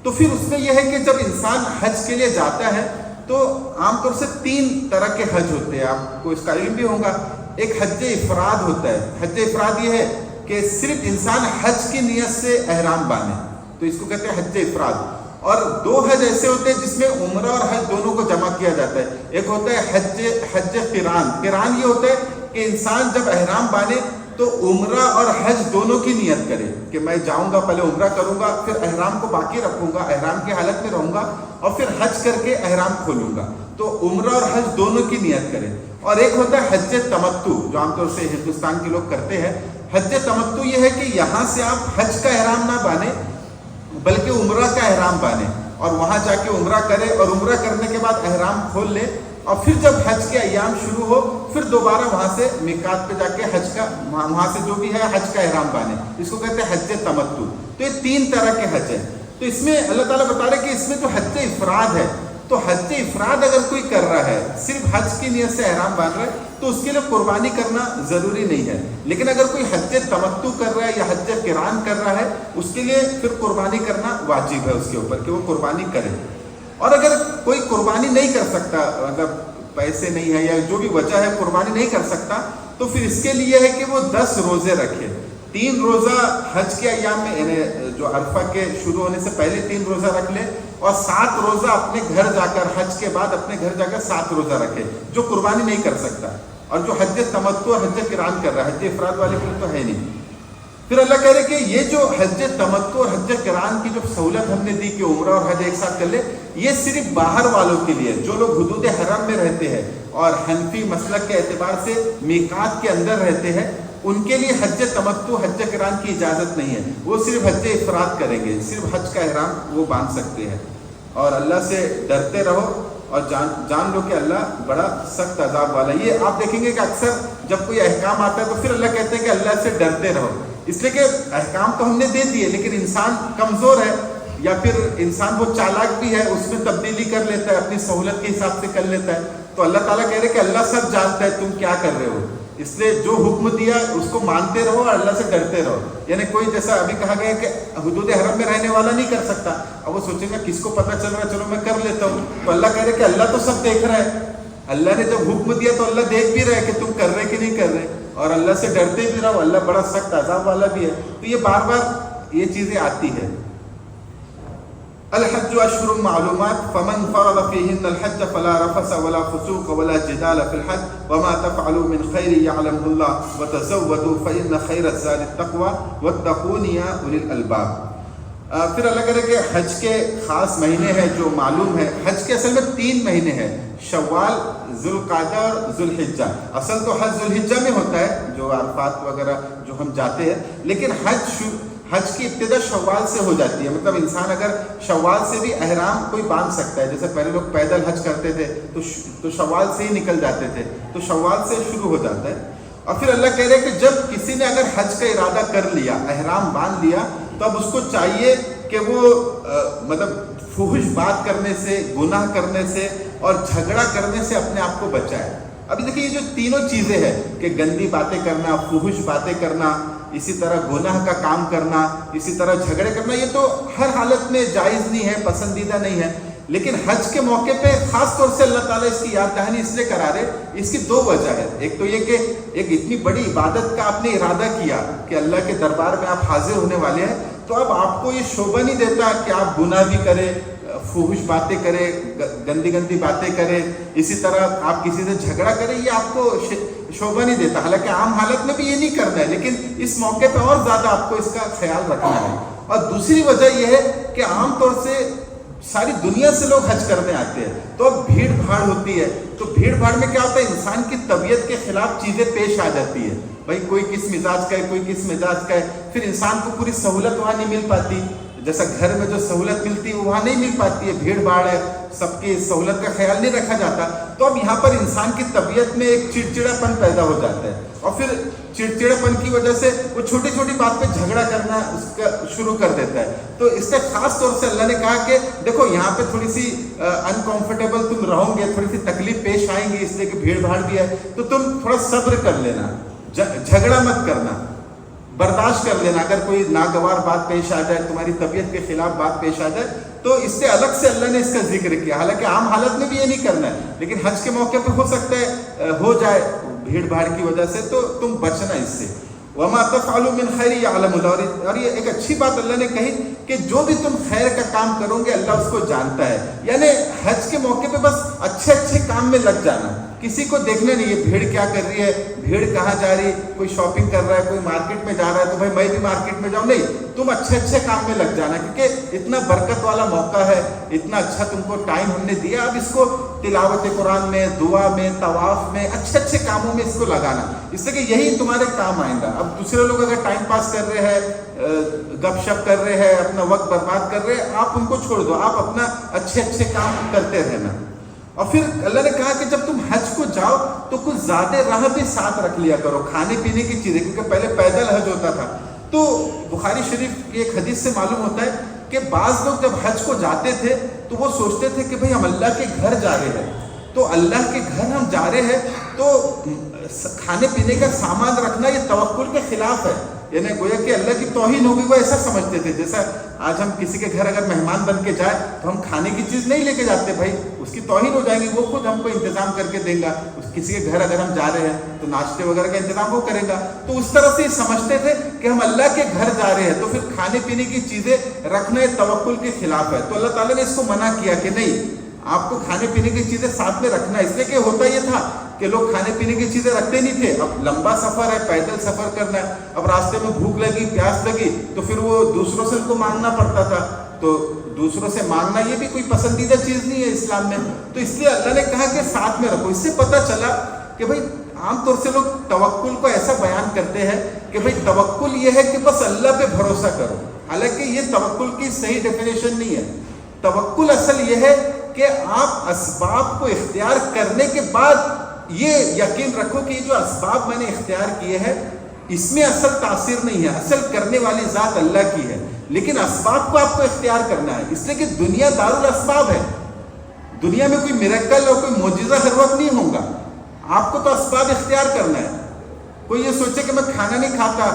تو پھر اس میں یہ ہے کہ جب انسان حج کے لیے جاتا ہے تو عام طور سے 3 طرح کے حج ہوتے ہیں. آپ کو اس کا علم بھی ہوگا. ایک حج افراد ہوتا ہے. حج افراد یہ ہے کہ صرف انسان حج کی نیت سے احرام باندھے، تو اس کو کہتے ہیں حج افراد. اور 2 حج ایسے ہوتے ہیں جس میں عمرہ اور حج دونوں کو جمع کیا جاتا ہے. ایک ہوتا ہے حج قران. قران یہ ہوتا ہے کہ انسان جب احرام باندھے تو عمرہ اور حج دونوں کی نیت کرے کہ میں جاؤں گا، پہلے عمرہ کروں گا، پھر احرام کو باقی رکھوں گا، احرام کی حالت میں رہوں گا اور پھر حج کر کے احرام کھولوں گا. تو عمرہ اور حج دونوں کی نیت کرے. اور ایک ہوتا ہے حج تمتع جو عام طور سے ہندوستان کے لوگ کرتے ہیں. حج تمتع یہ ہے کہ یہاں سے آپ حج کا احرام نہ باندھیں بلکہ عمرہ کا احرام باندھیں اور وہاں جا کے عمرہ کرے اور عمرہ کرنے کے بعد احرام کھول لے اور پھر جب حج کے ایام شروع ہو پھر دوبارہ وہاں سے میقات پہ جا کے حج کا وہاں سے جو بھی ہے حج کا احرام باندھے. اس کو کہتے ہیں حج تمتع. تو یہ 3 طرح کے حج ہیں. تو اس میں اللہ تعالیٰ بتا رہے کہ اس میں جو حج افراد ہے، تو حج افراد اگر کوئی کر رہا ہے، صرف حج کی نیت سے احرام باندھ رہا ہے، تو اس کے لیے قربانی کرنا ضروری نہیں ہے. لیکن اگر کوئی حج تمتع کر رہا ہے یا حج قران کر رہا ہے، اس کے لیے پھر قربانی کرنا واجب ہے اس کے اوپر کہ وہ قربانی کرے. اور اگر کوئی قربانی نہیں کر سکتا، مطلب پیسے نہیں ہے یا جو بھی وجہ ہے قربانی نہیں کر سکتا، تو پھر اس کے لیے ہے کہ وہ 10 روزے رکھے. 3 روزہ حج کے ایام میں، یعنی جو عرفہ کے شروع ہونے سے پہلے 3 روزہ رکھ لے اور 7 روزہ اپنے گھر جا کر، حج کے بعد اپنے گھر جا کر 7 روزہ رکھے جو قربانی نہیں کر سکتا. اور جو حج تمتع اور حج قران کر رہا ہے، حج افراد والے کے لیے تو ہے نہیں. پھر اللہ کہہ رہے کہ یہ جو حج تمتع اور حج قران کی جو سہولت ہم نے دی کہ عمرہ اور حج ایک ساتھ کر لے، یہ صرف باہر والوں کے لیے، جو لوگ حدود حرم میں رہتے ہیں اور حنفی مسلک کے اعتبار سے میقات کے اندر رہتے ہیں، ان کے لیے حج تمتع حج قران کی اجازت نہیں ہے. وہ صرف حج افراد کریں گے، صرف حج کا احرام وہ باندھ سکتے ہیں. اور اللہ سے ڈرتے رہو اور جان لو کہ اللہ بڑا سخت عذاب والا. یہ آپ دیکھیں گے کہ اکثر جب کوئی احکام آتا ہے تو پھر اللہ کہتے ہیں کہ اللہ سے ڈرتے رہو. اس لیے کہ احکام تو ہم نے دے دیے لیکن انسان کمزور ہے یا پھر انسان وہ چالاک بھی ہے، اس میں تبدیلی کر لیتا ہے، اپنی سہولت کے حساب سے کر لیتا ہے. تو اللہ تعالیٰ کہہ رہے کہ اللہ سب جانتا ہے تم کیا کر رہے ہو، اس لیے جو حکم دیا اس کو مانتے رہو اور اللہ سے ڈرتے رہو. یعنی کوئی جیسا ابھی کہا گیا کہ حدود حرم میں رہنے والا نہیں کر سکتا، اب وہ سوچے گا کس کو پتہ چل رہا ہے، چلو میں کر لیتا ہوں. تو اللہ کہہ رہے کہ اللہ تو سب دیکھ رہا ہے. اللہ نے جب حکم دیا تو اللہ دیکھ بھی رہا ہے کہ تم کر رہے کہ نہیں کر رہے, اور اللہ سے ڈرتے بھی رہو, اللہ بڑا سخت عذاب والا بھی ہے. تو یہ بار بار یہ چیزیں آتی ہے. الحج اشہر معلومات فمن فرض فیہن الحج فلا رفث ولا فسوق ولا جدال فی الحج وما تفعلوا من خیر یعلمہ اللہ وتزودوا فإن خیر الزاد التقوی واتقون یا اولی الالباب. پھر اللہ کرے کہ حج کے خاص مہینے ہیں جو معلوم ہے. حج کے اصل میں 3 مہینے ہیں, شوال, ذوالقعدہ اور ذوالحجہ. اصل تو حج ذوالحجہ میں ہوتا ہے, جو عرفات وغیرہ جو ہم جاتے ہیں, لیکن حج کی ابتدا شوال سے ہو جاتی ہے. مطلب انسان اگر شوال سے بھی احرام کوئی باندھ سکتا ہے, جیسے پہلے لوگ پیدل حج کرتے تھے تو شوال سے ہی نکل جاتے تھے, تو شوال سے شروع ہو جاتا ہے. اور پھر اللہ کہہ رہے کہ جب کسی نے اگر حج کا ارادہ کر لیا, احرام باندھ لیا, تو اب اس کو چاہیے کہ وہ مطلب فحش بات کرنے سے, گناہ کرنے سے اور جھگڑا کرنے سے اپنے آپ کو بچائے. ابھی دیکھیں یہ جو تینوں چیزیں ہیں کہ گندی باتیں کرنا, فحش باتیں کرنا, اسی طرح گناہ کا کام کرنا, اسی طرح جھگڑے کرنا, یہ تو ہر حالت میں جائز نہیں ہے, پسندیدہ نہیں ہے. لیکن حج کے موقع پہ خاص طور سے اللہ تعالیٰ اس کی یاد دہانی اس لیے کرا رہے, اس کی 2 وجہ ہے. ایک تو یہ کہ ایک اتنی بڑی عبادت کا آپ نے ارادہ کیا کہ اللہ کے دربار میں آپ حاضر ہونے والے ہیں, تو اب آپ کو یہ شوبہ نہیں دیتا کہ آپ گناہ بھی کریں, فحش باتیں کریں, گندی باتیں کریں, اسی طرح آپ کسی سے جھگڑا کریں, یہ آپ کو شوبہ نہیں دیتا. حالانکہ عام حالت میں بھی یہ نہیں کرنا ہے, لیکن اس موقع پہ اور زیادہ آپ کو اس کا خیال رکھنا ہے. اور دوسری وجہ یہ ہے کہ عام طور سے ساری دنیا سے لوگ حج کرنے آتے ہیں, تو اب بھیڑ بھاڑ ہوتی ہے, تو بھیڑ بھاڑ میں کیا ہوتا ہے, انسان کی طبیعت کے خلاف چیزیں پیش آ جاتی ہے. بھائی کوئی کس مزاج کا ہے, کوئی کس مزاج کا ہے, پھر انسان کو پوری سہولت وہاں نہیں مل پاتی, جیسا گھر میں جو سہولت ملتی ہے وہاں نہیں مل پاتی ہے, بھیڑ بھاڑ ہے, سب کی سہولت کا خیال نہیں رکھا جاتا. تو اب یہاں پر انسان کی طبیعت میں ایک چڑچڑا پن پیدا ہو جاتا ہے, اور پھر چڑچڑا پن کی وجہ سے وہ چھوٹی چھوٹی بات پہ جھگڑا کرنا اس کا شروع کر دیتا ہے. تو اس سے خاص طور سے اللہ نے کہا کہ دیکھو یہاں پہ تھوڑی سی انکمفرٹیبل تم رہو گے, تھوڑی سی تکلیف پیش آئیں گی, اس لیے کہ بھیڑ بھاڑ بھی ہے, تو تم تھوڑا صبر کر لینا, جھگڑا مت کرنا, برداشت کر لینا. اگر کوئی ناگوار بات پیش آ جائے, تمہاری طبیعت کے خلاف بات پیش آ جائے, تو اس سے الگ سے اللہ نے اس کا ذکر کیا. حالانکہ عام حالت میں بھی یہ نہیں کرنا ہے, لیکن حج کے موقع پہ ہو سکتا ہے ہو جائے بھیڑ بھاڑ کی وجہ سے, تو تم بچنا اس سے. وما تفعلوا من خیر یعلم اللہ. اور یہ ایک اچھی بات اللہ نے کہی کہ جو بھی تم خیر کا کام کرو گے اللہ اس کو جانتا ہے. یعنی حج کے موقع پہ بس اچھے کام میں لگ جانا, کسی کو دیکھنے نہیں یہ بھیڑ کیا کر رہی ہے, بھیڑ کہاں جا رہی, کوئی شاپنگ کر رہا ہے, کوئی مارکیٹ میں جا رہا ہے تو بھائی میں بھی مارکیٹ میں جاؤں, نہیں, تم اچھے کام میں لگ جانا, کیونکہ اتنا برکت والا موقع ہے, اتنا اچھا تم کو ٹائم ہم نے دیا. اب اس کو تلاوت قرآن میں, دعا میں, طواف میں, اچھے کاموں میں اس کو لگانا, اس سے کہ یہی تمہارے کام آئے گا. اب دوسرے لوگ اگر ٹائم پاس کر رہے ہیں, گپ شپ کر رہے ہیں, اپنا وقت برباد کر رہے ہیں, آپ ان کو چھوڑ دو, آپ اپنا اچھے کام کرتے رہنا. اور پھر اللہ نے کہا کہ جب تم حج کو جاؤ تو کچھ زیادہ راہ بھی ساتھ رکھ لیا کرو, کھانے پینے کی چیزیں, کیونکہ پہلے پیدل حج ہوتا تھا. تو بخاری شریف کی ایک حدیث سے معلوم ہوتا ہے کہ بعض لوگ جب حج کو جاتے تھے تو وہ سوچتے تھے کہ بھئی ہم اللہ کے گھر جا رہے ہیں, تو اللہ کے گھر ہم جا رہے ہیں تو کھانے پینے کا سامان رکھنا یہ توکل کے خلاف ہے. یعنی گویا کہ اللہ کی توہین ہوگی, وہ ایسا سمجھتے تھے. جیسا آج ہم کسی کے گھر اگر مہمان بن کے جائیں تو ہم کھانے کی چیز نہیں لے کے جاتے, بھائی اس کی توہین ہو جائے گی, وہ خود ہم کو انتظام کر کے دیں گا. کسی کے گھر اگر ہم جا رہے ہیں تو ناشتے وغیرہ کا انتظام وہ کرے گا. تو اس طرح سے یہ سمجھتے تھے کہ ہم اللہ کے گھر جا رہے ہیں, تو پھر کھانے پینے کی چیزیں رکھنا یہ توکل کے خلاف ہے. تو اللہ تعالیٰ نے اس کو منع کیا کہ نہیں, آپ کو کھانے پینے کی چیزیں ساتھ میں رکھنا ہے. اس لیے کہ ہوتا یہ تھا کہ لوگ کھانے پینے کی چیزیں رکھتے نہیں تھے. اب لمبا سفر ہے, پیدل سفر کرنا ہے, اب راستے میں بھوک لگی, پیاس لگی, تو پھر وہ دوسروں سے ان کو مانگنا پڑتا تھا. تو دوسروں سے مانگنا یہ بھی کوئی پسندیدہ چیز نہیں ہے اسلام میں. تو اس لیے اللہ نے کہا کہ ساتھ میں رکھو. اس سے پتہ چلا کہ بھائی عام طور سے لوگ توکل کو ایسا بیان کرتے ہیں کہ بھائی توکل یہ ہے کہ بس اللہ پہ بھروسہ کرو. حالانکہ یہ توکل کی صحیح ڈیفینیشن نہیں ہے. توکل اصل یہ ہے کہ آپ اسباب کو اختیار کرنے کے بعد یہ یقین رکھو کہ یہ جو اسباب میں نے اختیار کیے ہیں اس میں اصل تاثیر نہیں ہے, اصل کرنے والی ذات اللہ کی ہے, لیکن اسباب کو آپ کو اختیار کرنا ہے. اس لیے کہ دنیا دارالاسباب ہے, دنیا میں کوئی میریکل اور کوئی معجزہ ہر وقت نہیں ہوگا. آپ کو تو اسباب اختیار کرنا ہے. کوئی یہ سوچے کہ میں کھانا نہیں کھاتا,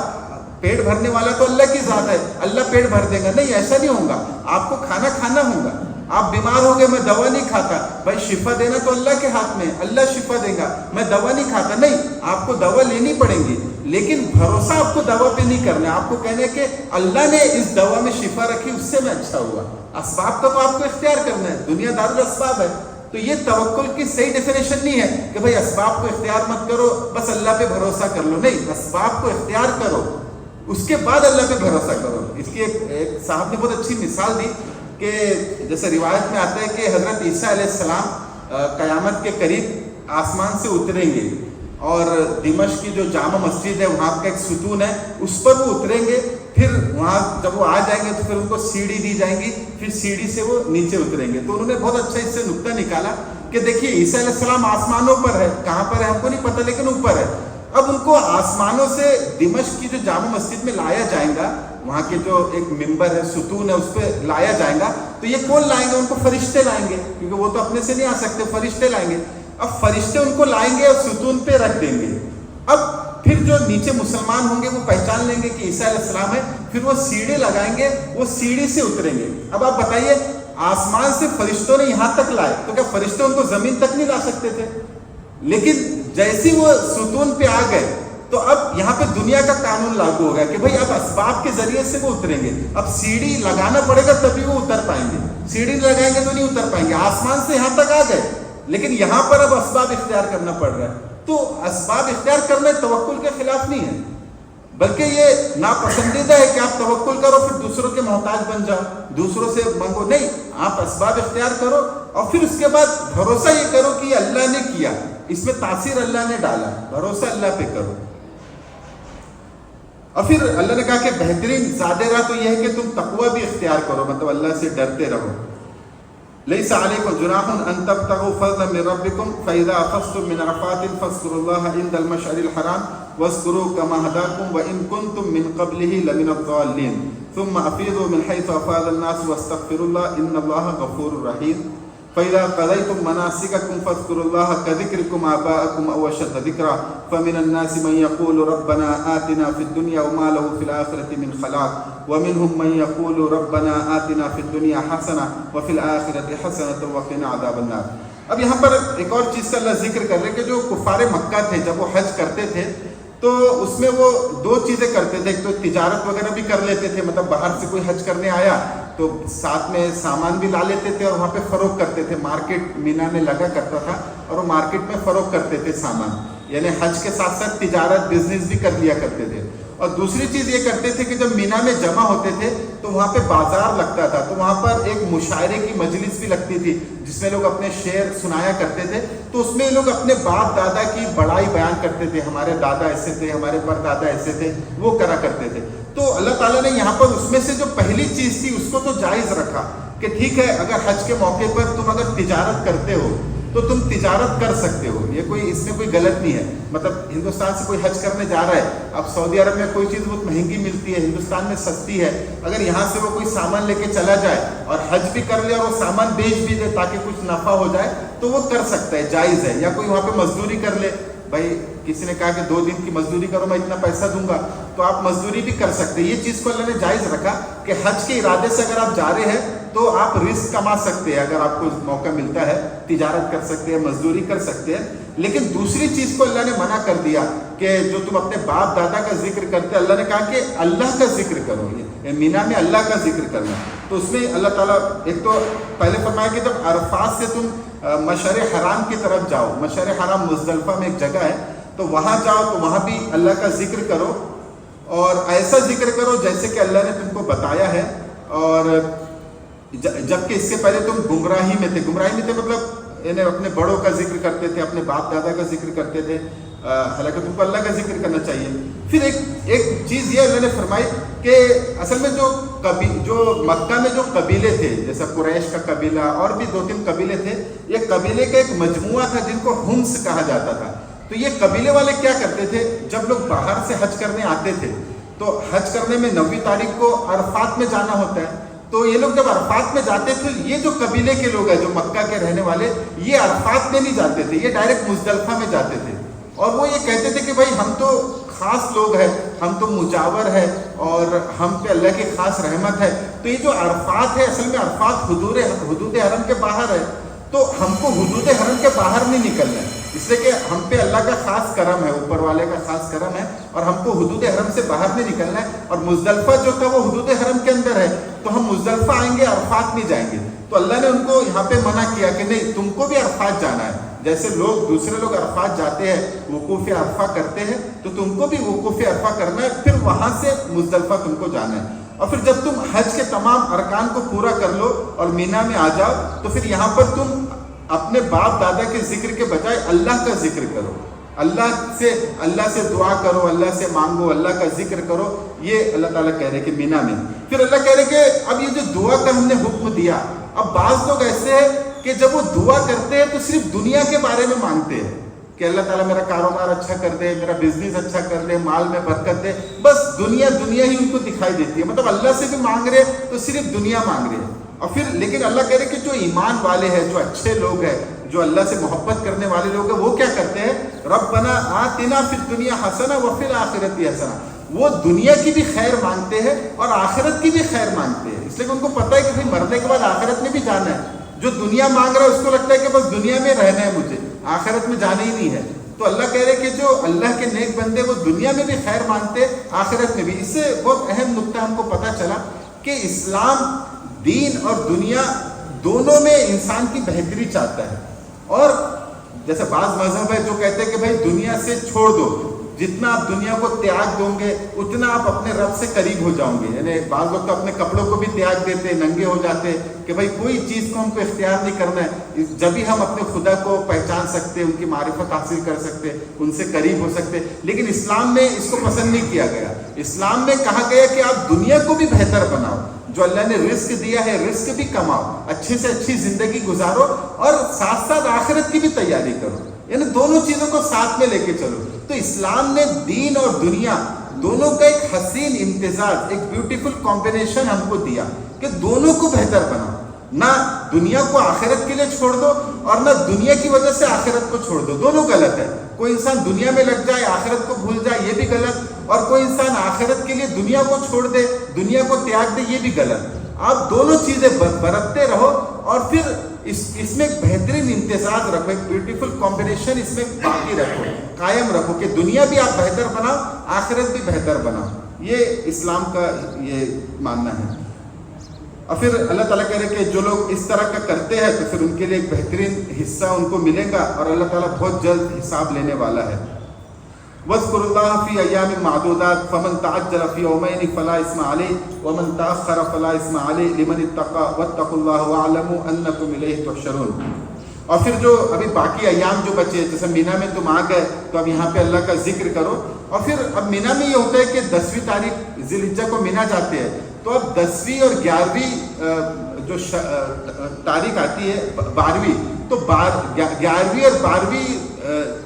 پیٹ بھرنے والا تو اللہ کی ذات ہے, اللہ پیٹ بھر دے گا, نہیں, ایسا نہیں ہوگا. آپ کو کھانا کھانا ہوگا, آپ بیمار ہو گئے، میں دوا نہیں کھاتا، بھائی شفا دینا تو اللہ کے ہاتھ میں، اللہ شفا دے گا، میں دوا نہیں کھاتا، نہیں، آپ کو دوا لینی پڑیں گی، لیکن بھروسہ آپ کو دوا پہ نہیں کرنا ہے، آپ کو کہنا ہے کہ اللہ نے اس دوا میں شفا رکھی، اس سے میں اچھا ہوا۔ اسباب کا تو آپ کو اختیار کرنا ہے، دنیا دار الاسباب ہے۔ تو یہ توکل کی صحیح ڈیفینیشن نہیں ہے کہ بھائی اسباب کو اختیار مت کرو، بس اللہ پہ بھروسہ کر لو، نہیں، اسباب کو اختیار کرو، اس کے بعد اللہ پہ بھروسہ کرو۔ اس کی ایک صاحب نے بہت اچھی مثال دی کہ جیسے روایت میں آتا ہے کہ حضرت عیسیٰ علیہ السلام قیامت کے قریب آسمان سے اتریں گے، اور دمشق کی جو جامع مسجد ہے وہاں کا ایک ستون ہے، اس پر وہ اتریں گے، پھر وہاں جب وہ آ جائیں گے تو پھر ان کو سیڑھی دی جائیں گی، پھر سیڑھی سے وہ نیچے اتریں گے۔ تو انہوں نے بہت اچھا اس سے نکتہ نکالا کہ دیکھیے عیسیٰ علیہ السلام آسمانوں پر ہے، کہاں پر ہے ہم کو نہیں پتہ، لیکن اوپر ہے۔ اب ان کو آسمانوں سے دمشق کی جو جامع مسجد میں لایا جائے گا، وہاں کے جو ایک ممبر ہے، ستون ہے، اس پہ لایا جائے گا، تو یہ کون لائیں گے؟ ان کو فرشتے لائیں گے، کیونکہ وہ تو اپنے سے نہیں آ سکتے، فرشتے لائیں گے۔ اب فرشتے ان کو لائیں گے اور ستون پہ رکھ دیں گے۔ اب پھر جو نیچے مسلمان ہوں گے وہ پہچان لیں گے کہ عیسیٰ علیہ السلام ہے، پھر وہ سیڑھی لگائیں گے، وہ سیڑھی سے اتریں گے۔ اب آپ بتائیے، آسمان سے فرشتوں نے یہاں تک لائے، تو کیا فرشتے ان کو زمین تک نہیں لا سکتے تھے؟ لیکن جیسی وہ ستون پہ آ گئے تو اب یہاں پہ دنیا کا قانون لاگو ہو گیا کہ بھائی اب اسباب کے ذریعے سے وہ اتریں گے، اب سیڑھی لگانا پڑے گا تبھی وہ اتر پائیں گے، سیڑھی لگائیں گے تو نہیں اتر پائیں گے۔ آسمان سے یہاں تک آ گئے، لیکن یہاں پر اب اسباب اختیار کرنا پڑ رہا ہے۔ تو اسباب اختیار کرنا توکل کے خلاف نہیں ہے، بلکہ یہ ناپسندیدہ ہے کہ آپ توکل کرو پھر دوسروں کے محتاج بن جاؤ، دوسروں سے مانگو، نہیں، آپ اسباب اختیار کرو اور پھر اس کے بعد بھروسہ یہ کرو کہ یہ اللہ نے کیا، اس میں تاثیر اللہ نے ڈالا، بھروسہ اللہ پہ کرو۔ اور پھر اللہ نے کہا کہ بہترین زیادہ راہ تو یہ ہے کہ تم تقوی بھی اختیار کرو، مطلب اللہ سے ڈرتے رہو۔ لیس علیکم جناح ان تبتغوا فضلا من ربکم فاذا افضتم من عرفات فاذکروا اللہ عند المشعر الحرام واذکروا کما ہداکم وان کنتم من قبلہ لمن الضالین ثم افیضوا من حیث افاض الناس واستغفروا اللہ ان اللہ غفور رحیم فإذا قضيتم مناسككم فاذكروا الله كذكركم آباءكم أو أشد ذكرا فمن الناس من يقول ربنا آتنا في الدنيا وما له في الآخرة من خلاق ومنهم من يقول ربنا آتنا في الدنيا حسنة وفي الآخرة حسنة وقنا عذاب النار۔ اب یہاں پر ایک اور چیز کا اللہ ذکر کر رہے کہ جو کفار مکہ تھے جب وہ حج کرتے تھے تو اس میں وہ دو چیزیں کرتے تھے، ایک تو تجارت وغیرہ بھی کر لیتے تھے، مطلب باہر سے کوئی حج کرنے آیا تو ساتھ میں سامان بھی لا لیتے تھے اور وہاں پہ فروخت کرتے تھے، مارکیٹ مینا میں لگا کرتا تھا اور وہ مارکیٹ میں فروخت کرتے تھے سامان، یعنی حج کے ساتھ ساتھ تجارت بزنس بھی کر لیا کرتے تھے۔ اور دوسری چیز یہ کرتے تھے کہ جب مینا میں جمع ہوتے تھے تو وہاں پہ بازار لگتا تھا، تو وہاں پر ایک مشاعرے کی مجلس بھی لگتی تھی جس میں لوگ اپنے شعر سنایا کرتے تھے، تو اس میں لوگ اپنے باپ دادا کی بڑائی بیان کرتے تھے، ہمارے دادا ایسے تھے، ہمارے پردادا ایسے تھے، وہ کرا کرتے تھے۔ تو اللہ تعالیٰ نے یہاں پر اس میں سے جو پہلی چیز تھی اس کو تو جائز رکھا کہ ٹھیک ہے اگر حج کے موقع پر تم اگر تجارت کرتے ہو تو تم تجارت کر سکتے ہو، یہ کوئی اس میں کوئی غلط نہیں ہے۔ مطلب ہندوستان سے کوئی حج کرنے جا رہا ہے، اب سعودی عرب میں کوئی چیز بہت مہنگی ملتی ہے، ہندوستان میں سستی ہے، اگر یہاں سے وہ کوئی سامان لے کے چلا جائے اور حج بھی کر لے اور وہ سامان بیچ بھی دے تاکہ کچھ نفع ہو جائے تو وہ کر سکتا ہے، جائز ہے۔ یا کوئی وہاں پہ مزدوری کر لے، بھائی کسی نے کہا کہ 2 دن کی مزدوری کرو میں اتنا پیسہ دوں گا، تو آپ مزدوری بھی کر سکتے ہیں۔ یہ چیز کو اللہ نے جائز رکھا کہ حج کے ارادے سے اگر آپ جا رہے ہیں تو آپ رزق کما سکتے ہیں، اگر آپ کو موقع ملتا ہے تجارت کر سکتے ہیں، مزدوری کر سکتے ہیں۔ لیکن دوسری چیز کو اللہ نے منع کر دیا کہ جو تم اپنے باپ دادا کا ذکر کرتے، اللہ نے کہا کہ اللہ کا ذکر کرو، یہ مینا میں اللہ کا ذکر کرنا۔ تو اس میں اللہ تعالیٰ ایک تو پہلے فرمایا کہ جب عرفات سے تم مشعر حرام کی طرف جاؤ، مشعر حرام مزدلفہ میں ایک جگہ ہے، تو وہاں جاؤ تو وہاں بھی اللہ کا ذکر کرو اور ایسا ذکر کرو جیسے کہ اللہ نے تم کو بتایا ہے، اور جبکہ اس سے پہلے تم گمراہی میں تھے مطلب یعنی اپنے بڑوں کا ذکر کرتے تھے، اپنے باپ دادا کا ذکر کرتے تھے، حالانکہ تم کو اللہ کا ذکر کرنا چاہیے۔ پھر ایک چیز یہ اللہ نے فرمائی کہ اصل میں جو مکہ میں جو قبیلے تھے، جیسا قریش کا قبیلہ اور بھی 2-3 قبیلے تھے، یہ قبیلے کا ایک مجموعہ تھا جن کو ہمس کہا جاتا تھا۔ تو یہ قبیلے والے کیا کرتے تھے، جب لوگ باہر سے حج کرنے آتے تھے تو حج کرنے میں 9ویں تاریخ کو عرفات میں جانا ہوتا ہے، تو یہ لوگ جب عرفات میں جاتے تھے، یہ جو قبیلے کے لوگ ہیں جو مکہ کے رہنے والے، یہ عرفات میں نہیں جاتے تھے، یہ ڈائریکٹ مزدلفہ میں جاتے تھے، اور وہ یہ کہتے تھے کہ بھائی ہم تو خاص لوگ ہیں، ہم تو مجاور ہے اور ہم پہ اللہ کی خاص رحمت ہے. تو یہ جو عرفات ہے، اصل میں عرفات حدود حرم کے باہر ہے، تو ہم کو حدود حرم کے باہر نہیں نکلنا ہے، اس لیے کہ ہم پہ اللہ کا خاص کرم ہے، اوپر والے کا خاص کرم ہے، اور ہم کو حدود حرم سے باہر نہیں نکلنا ہے. اور مزدلفہ جو تھا وہ حدود حرم کے اندر ہے، تو ہم مزدلفہ آئیں گے، عرفات نہیں جائیں گے. تو اللہ نے ان کو یہاں پہ منع کیا کہ نہیں، تم کو بھی عرفات جانا ہے. جیسے دوسرے لوگ عرفات جاتے ہیں، وقوف عرفہ کرتے ہیں، تو تم کو بھی وقوف عرفہ کرنا ہے، پھر وہاں سے مزدلفہ تم کو جانا ہے. اور پھر جب تم حج کے تمام ارکان کو پورا کر لو اور مینا میں آ جاؤ، تو پھر یہاں پر تم اپنے باپ دادا کے ذکر کے بجائے اللہ کا ذکر کرو، اللہ سے دعا کرو، اللہ سے مانگو، اللہ کا ذکر کرو. یہ اللہ تعالیٰ کہہ رہے کہ مینا میں. پھر اللہ کہہ رہے کہ اب یہ جو دعا کا ہم نے حکم دیا، اب بعض لوگ ایسے ہیں کہ جب وہ دعا کرتے ہیں تو صرف دنیا کے بارے میں مانگتے ہیں کہ اللہ تعالیٰ میرا کاروبار اچھا کر دے، میرا بزنس اچھا کر دے، مال میں برکت دے. بس دنیا ہی ان کو دکھائی دیتی ہے، مطلب اللہ سے بھی مانگ رہے تو صرف دنیا مانگ رہے ہیں. اور پھر لیکن اللہ کہہ رہے کہ جو ایمان والے ہیں، جو اچھے لوگ ہیں، جو اللہ سے محبت کرنے والے لوگ ہیں، وہ کیا کرتے ہیں؟ ربنا آتنا فی الدنیا حسنہ وفی الآخرۃ حسنہ. وہ دنیا کی بھی خیر مانگتے ہیں اور آخرت کی بھی خیر مانگتے ہیں، اس لیے کہ ان کو پتہ ہے کہ پھر مرنے کے بعد آخرت میں بھی جانا ہے. جو دنیا مانگ رہا ہے اس کو لگتا ہے کہ بس دنیا میں رہنا ہے، مجھے آخرت میں جانا ہی نہیں ہے. تو اللہ کہہ رہے کہ جو اللہ کے نیک بندے وہ دنیا میں بھی خیر مانگتے، آخرت میں بھی. اس سے بہت اہم نقطہ ہم کو پتہ چلا کہ اسلام دین اور دنیا دونوں میں انسان کی بہتری چاہتا ہے. اور جیسے بعض مذہب ہے جو کہتے ہیں کہ بھائی دنیا سے چھوڑ دو، جتنا آپ دنیا کو تیاگ دو گے اتنا آپ اپنے رب سے قریب ہو جاؤں گے. یعنی بعض لوگ تو اپنے کپڑوں کو بھی تیاگ دیتے، ننگے ہو جاتے کہ بھائی کوئی چیز کو ہم کو اختیار نہیں کرنا ہے، جب ہی ہم اپنے خدا کو پہچان سکتے، ان کی معرفت حاصل کر سکتے، ان سے قریب ہو سکتے. لیکن اسلام میں اس کو پسند نہیں کیا گیا. اسلام میں کہا گیا کہ آپ دنیا کو بھی بہتر بناؤ، جو اللہ نے رزق دیا ہے رزق بھی کماؤ، اچھی سے اچھی زندگی گزارو، اور ساتھ ساتھ آخرت کی بھی تیاری کرو. یعنی دونوں چیزوں کو ساتھ میں لے کے چلو. تو اسلام نے دین اور دنیا دونوں کا ایک حسین امتزاج، ایک بیوٹیفل کمبینیشن ہم کو دیا کہ دونوں کو بہتر بناؤ. نہ دنیا کو آخرت کے لیے چھوڑ دو اور نہ دنیا کی وجہ سے آخرت کو چھوڑ دو. دونوں غلط ہے. کوئی انسان دنیا میں لگ جائے، آخرت کو بھول جائے، یہ بھی غلط. اور کوئی انسان آخرت کے لیے دنیا کو چھوڑ دے، دنیا کو تیاگ دے، یہ بھی غلط. آپ دونوں چیزیں برتتے رہو اور پھر اس میں ایک بہترین امتزاج رکھو، ایک بیوٹیفل کمبینیشن اس میں باقی رکھو، قائم رکھو کہ دنیا بھی آپ بہتر بناؤ، آخرت بھی بہتر بناؤ. یہ اسلام کا یہ ماننا ہے. اور پھر اللہ تعالیٰ کہہ رہے کہ جو لوگ اس طرح کا کرتے ہیں تو پھر ان کے لیے ایک بہترین حصہ ان کو ملے گا، اور اللہ تعالیٰ بہت جلد حساب لینے والا ہے. وَاذْكُرُوا اللَّهَ فِي أَيَّامٍ مَّعْدُودَاتٍ فَمَن تَعَجَّلَ فِي يَوْمَيْنِ فَلَا إِثْمَ عَلَيْهِ وَمَن تَأَخَّرَ فَلَا إِثْمَ عَلَيْهِ لِمَنِ اتَّقَىٰ وَاتَّقُوا اللَّهَ وَاعْلَمُوا أَنَّكُمْ إِلَيْهِ تُحْشَرُونَ. اور پھر جو ابھی باقی ایام جو بچے، جیسے مینا میں تم آ گئے تو اب یہاں پہ اللہ کا ذکر کرو. اور پھر اب مینا میں یہ ہوتا ہے کہ 10ویں تاریخ ذی الحجہ کو مینا جاتے ہیں، تو اب 10ویں اور 11ویں جو تاریخ آتی ہے 12ویں، تو 11ویں اور 12ویں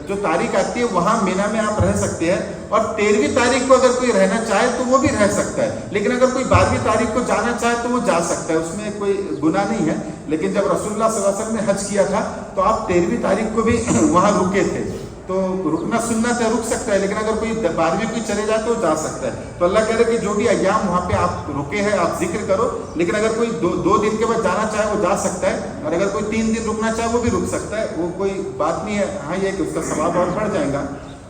جو تاریخ آتی ہے وہاں مینا میں آپ رہ سکتے ہیں. اور 13ویں تاریخ کو اگر کوئی رہنا چاہے تو وہ بھی رہ سکتا ہے. لیکن اگر کوئی 12ویں تاریخ کو جانا چاہے تو وہ جا سکتا ہے، اس میں کوئی گناہ نہیں ہے. لیکن جب رسول اللہ صلی اللہ علیہ وسلم نے حج کیا تھا تو آپ 13ویں تاریخ کو بھی وہاں رکے تھے، تو رکنا سنت ہے، رک سکتا ہے. لیکن اگر کوئی 12ویں کوئی چلے جائے تو جا سکتا ہے. تو اللہ کہہ رہے کہ جو بھی ایام وہاں پہ آپ رکے ہیں آپ ذکر کرو. لیکن اگر کوئی دو دن کے بعد جانا چاہے وہ جا سکتا ہے، اور اگر کوئی 3 دن رکنا چاہے وہ بھی رک سکتا ہے، وہ کوئی بات نہیں ہے. ہاں یہ کہ اس کا ثواب اور بڑھ جائے گا.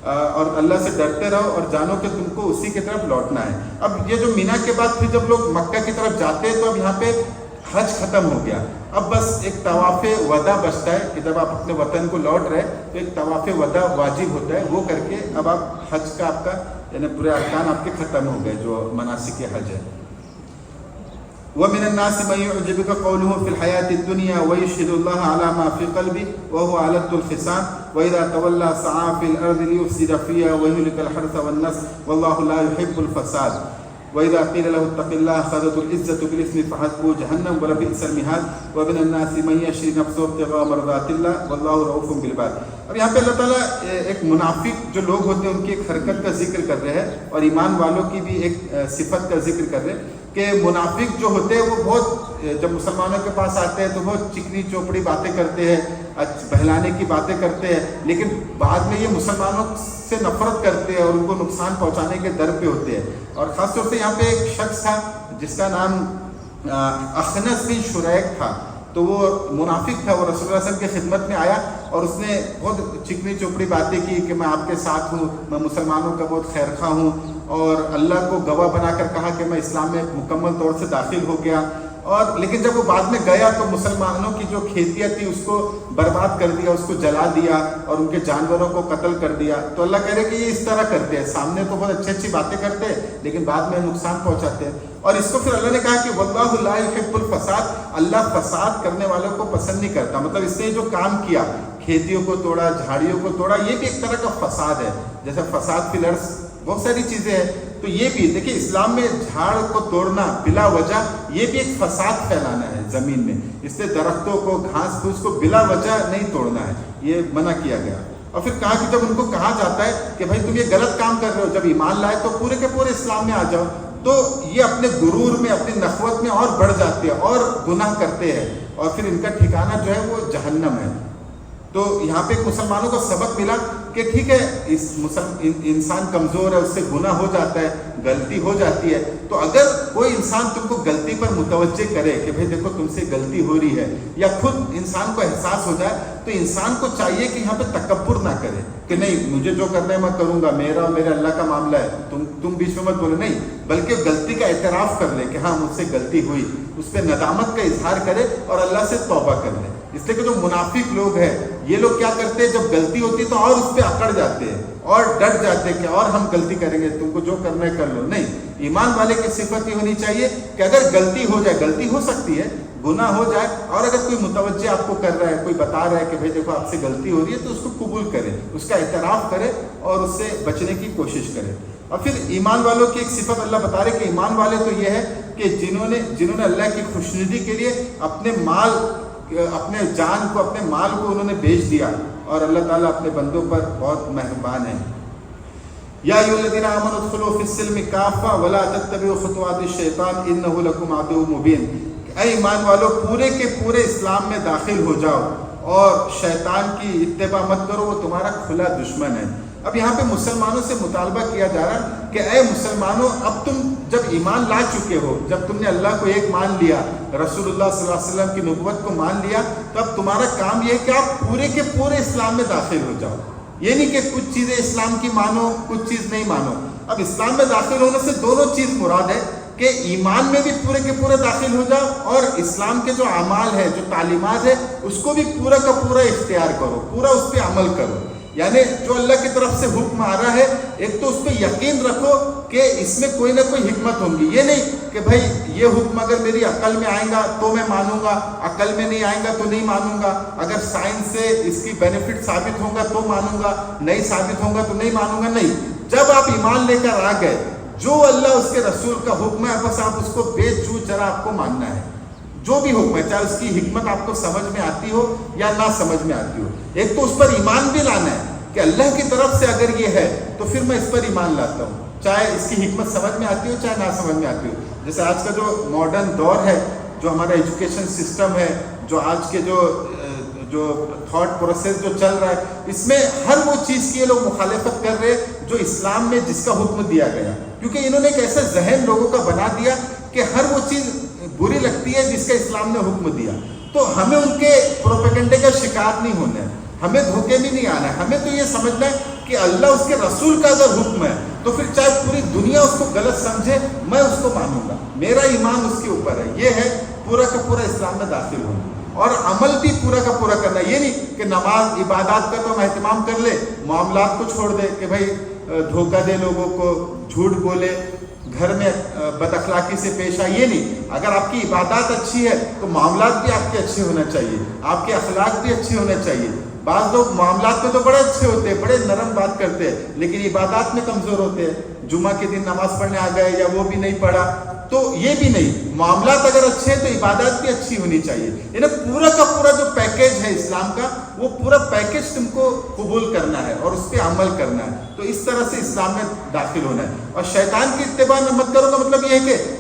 اور اللہ سے ڈرتے رہو اور جانو کہ تم کو اسی کی طرف لوٹنا ہے. اب یہ جو مینا کے بعد پھر جب لوگ مکہ کی طرف جاتے ہیں تو اب یہاں پہ حج ختم ہو گیا. اب بس ایک طواف وداع بچتا ہے کہ جب آپ اپنے وطن کو لوٹ رہے تو ایک طواف وداع واجب ہوتا ہے، وہ کر کے اب آپ حج کا آپ کا یعنی پورے ارکان آپ کے ختم ہو گئے جو مناسک حج ہے. وَمِنَ النَّاسِ مَن يُعْجِبُكَ قَوْلُهُ فِي الْحَيَاةِ الدُّنْيَا وَيُشْهِدُ اللَّهَ عَلَى مَا فِي قَلْبِهِ وَهُوَ أَلَدُّ الْخِصَامِ وَإِذَا تَوَلَّىٰ سَعَىٰ فِي الْأَرْضِ لِيُفْسِدَ فِيهَا وَيُهْلِكَ الْحَرْثَ وَالنَّسْلَ وَاللَّهُ لَا يُحِبُّ الْفَسَادَ وَإِذَا قِيلَ لَهُ اتَّقِ اللَّهَ أَخَذَتْهُ الْعِزَّةُ بِالْإِثْمِ فَحَسْبُهُ جَهَنَّمُ وَلَبِئْسَ الْمِهَادُ وَمِنَ النَّاسِ مَن يَشْرِي نَفْسَهُ ابْتِغَاءَ مَرْضَاتِ اللَّهِ وَاللَّهُ رَءُوفٌ بِالْعِبَادِ. اب یہاں پہ اللہ تعالیٰ ایک منافق جو لوگ ہوتے ہیں ان کی ایک حرکت کا ذکر کر رہے ہیں اور ایمان والوں کی بھی ایک صفت کا ذکر کر رہے ہیں. کہ منافق جو ہوتے ہیں وہ بہت جب مسلمانوں کے پاس آتے ہیں تو بہت چکنی چوپڑی باتیں کرتے ہیں، بہلانے کی باتیں کرتے ہیں، لیکن بعد میں یہ مسلمانوں سے نفرت کرتے ہیں اور ان کو نقصان پہنچانے کے در پہ ہوتے ہیں۔ اور خاص طور سے یہاں پہ ایک شخص تھا جس کا نام اخنس بن شریک تھا، تو وہ منافق تھا، وہ رسول اللہ صلی اللہ علیہ وسلم کی خدمت میں آیا اور اس نے بہت چکنی چوپڑی باتیں کی کہ میں آپ کے ساتھ ہوں، میں مسلمانوں کا بہت خیر خواہ ہوں، اور اللہ کو گواہ بنا کر کہا کہ میں اسلام میں مکمل طور سے داخل ہو گیا۔ اور لیکن جب وہ بعد میں گیا تو مسلمانوں کی جو کھیتیاں تھی اس کو برباد کر دیا، اس کو جلا دیا اور ان کے جانوروں کو قتل کر دیا۔ تو اللہ کہہ رہے کہ یہ اس طرح کرتے ہیں، سامنے تو بہت اچھی باتیں کرتے ہیں لیکن بعد میں نقصان پہنچاتے ہیں۔ اور اس کو پھر اللہ نے کہا کہ واللہ لا یحب الفساد، اللہ فساد کرنے والوں کو پسند نہیں کرتا۔ مطلب اس نے جو کام کیا، کھیتیوں کو توڑا، جھاڑیوں کو توڑا، یہ بھی ایک طرح کا فساد ہے۔ جیسے فساد فی الارض بہت ساری چیزیں ہیں، تو یہ بھی دیکھیں اسلام میں جھاڑ کو توڑنا بلا وجہ یہ بھی ایک فساد پھیلانا ہے زمین میں۔ اس سے درختوں کو، گھاس پھوس کو بلا وجہ نہیں توڑنا ہے، یہ منع کیا گیا۔ اور پھر کہا کہ جب ان کو کہا جاتا ہے کہ بھائی تم یہ غلط کام کر رہے ہو، جب ایمان لائے تو پورے کے پورے اسلام میں آ جاؤ، تو یہ اپنے غرور میں، اپنی نخوت میں اور بڑھ جاتے ہیں اور گناہ کرتے ہیں، اور پھر ان کا ٹھکانہ جو ہے وہ جہنم ہے۔ تو یہاں پہ مسلمانوں کو سبق ملا کہ ٹھیک ہے انسان کمزور ہے، اس سے گناہ ہو جاتا ہے، غلطی ہو جاتی ہے، تو اگر کوئی انسان تم کو غلطی پر متوجہ کرے کہ بھئی دیکھو تم سے غلطی ہو رہی ہے، یا خود انسان کو احساس ہو جائے، تو انسان کو چاہیے کہ یہاں پہ تکبر نہ کرے کہ نہیں مجھے جو کرنا ہے میں کروں گا، میرا اور میرے اللہ کا معاملہ ہے، تم بیچ میں مت بولے، نہیں، بلکہ غلطی کا اعتراف کر لے کہ ہاں مجھ سے غلطی ہوئی، اس پہ ندامت کا اظہار کرے اور اللہ سے توبہ کر لے۔ اس لیے کہ جو منافق لوگ ہیں یہ لوگ کیا کرتے ہیں، جب غلطی ہوتی ہے تو اور اس پہ اکڑ جاتے ہیں اور ڈٹ جاتے ہیں کہ اور ہم غلطی کریں گے، تم کو جو کرنا ہے کر لو۔ نہیں، ایمان والے کی صفت یہ ہونی چاہیے کہ اگر غلطی ہو جائے، غلطی ہو سکتی ہے، گناہ ہو جائے، اور اگر کوئی متوجہ آپ کو کر رہا ہے، کوئی بتا رہا ہے کہ بھائی دیکھو آپ سے غلطی ہو رہی ہے، تو اس کو قبول کرے، اس کا اعتراف کرے اور اس سے بچنے کی کوشش کرے۔ اور پھر ایمان والوں کی ایک صفت اللہ بتا رہے کہ ایمان والے تو یہ ہے کہ جنہوں نے اللہ کی خوشنودی کے لیے اپنے مال، اپنے جان کو، اپنے مال کو انہوں نے بیچ دیا، اور اللہ تعالیٰ اپنے بندوں پر بہت مہربان ہے۔ یا ایھا الذین آمنوا ادخلوا فی السلم کافۃ ولا تتبعوا خطوات الشیطان انہ لکم عدو مبین۔ اے ایمان والو، پورے کے پورے اسلام میں داخل ہو جاؤ اور شیطان کی اتباع مت کرو، وہ تمہارا کھلا دشمن ہے۔ اب یہاں پہ مسلمانوں سے مطالبہ کیا جا رہا ہے کہ اے مسلمانوں، اب تم جب ایمان لا چکے ہو، جب تم نے اللہ کو ایک مان لیا، رسول اللہ صلی اللہ علیہ وسلم کی نبوت کو مان لیا، تو اب تمہارا کام یہ ہے کہ آپ پورے کے پورے اسلام میں داخل ہو جاؤ۔ یہ نہیں کہ کچھ چیزیں اسلام کی مانو، کچھ چیز نہیں مانو۔ اب اسلام میں داخل ہونے سے دونوں چیز مراد ہے کہ ایمان میں بھی پورے کے پورے داخل ہو جاؤ، اور اسلام کے جو اعمال ہے، جو تعلیمات ہے، اس کو بھی پورا کا پورا اختیار کرو، پورا اس پہ عمل کرو۔ یعنی جو اللہ کی طرف سے حکم آ رہا ہے، ایک تو اس پہ یقین رکھو کہ اس میں کوئی نہ کوئی حکمت ہوگی۔ یہ نہیں کہ بھائی یہ حکم اگر میری عقل میں آئے گا تو میں مانوں گا، عقل میں نہیں آئے گا تو نہیں مانوں گا، اگر سائنس سے اس کی بینیفٹ ثابت ہوگا تو مانوں گا، نہیں ثابت ہوگا تو نہیں مانوں گا۔ نہیں، جب آپ ایمان لے کر آ گئے، جو اللہ اس کے رسول کا حکم ہے، بس آپ اس کو بے چو چرا آپ کو ماننا ہے۔ جو بھی حکم ہے، چاہے اس کی حکمت آپ کو سمجھ میں آتی ہو یا نہ سمجھ میں آتی ہو، ایک تو اس پر ایمان بھی لانا ہے کہ اللہ کی طرف سے اگر یہ ہے تو پھر میں اس پر ایمان لاتا ہوں، چاہے اس کی حکمت سمجھ میں آتی ہو چاہے نہ سمجھ میں آتی ہو۔ جیسے آج کا جو ماڈرن دور ہے، جو ہمارا ایجوکیشن سسٹم ہے، جو آج کے جو تھاٹ پروسیس جو چل رہا ہے، اس میں ہر وہ چیز کی یہ لوگ مخالفت کر رہے ہیں جو اسلام میں جس کا حکم دیا گیا، کیونکہ انہوں نے ایک ایسا ذہن لوگوں کا بنا دیا کہ ہر وہ چیز بری لگتی ہے جس کا اسلام نے حکم دیا۔ تو ہمیں ان کے پروپیگنڈے کا شکار نہیں ہونا ہے، ہمیں دھوکے بھی نہیں آنا ہے، ہمیں تو یہ سمجھنا ہے کہ اللہ اس کے رسول کا اگر حکم ہے تو پھر چاہے پوری دنیا اس کو غلط سمجھے، میں اس کو مانوں گا، میرا ایمان اس کے اوپر ہے۔ یہ ہے پورا کا پورا اسلام میں داخل ہونا، اور عمل بھی پورا کا پورا کرنا۔ یہ نہیں کہ نماز عبادات کا تو ہم اہتمام کر لے، معاملات کو چھوڑ دے کہ بھائی دھوکہ دے لوگوں کو، جھوٹ بولے، گھر میں بد اخلاقی سے پیش آئے۔ یہ نہیں، اگر آپ کی عبادات اچھی ہے تو معاملات بھی آپ کے اچھے ہونا چاہیے، آپ کے اخلاق بھی اچھے ہونے چاہیے۔ بعض لوگ معاملات میں تو بڑے اچھے ہوتے ہیں، بڑے نرم بات کرتے ہیں، لیکن عبادات میں کمزور ہوتے ہیں، جمعہ کے دن نماز پڑھنے آ گئے یا وہ بھی نہیں پڑھا، تو یہ بھی نہیں۔ معاملات اگر اچھے ہیں تو عبادات بھی اچھی ہونی چاہیے۔ یعنی پورا کا پورا جو پیکیج ہے اسلام کا، وہ پورا پیکیج تم کو قبول کرنا ہے اور اس پہ عمل کرنا ہے، تو اس طرح سے اسلام میں داخل ہونا ہے۔ اور شیطان کی اتباع مت کرو کا مطلب یہ ہے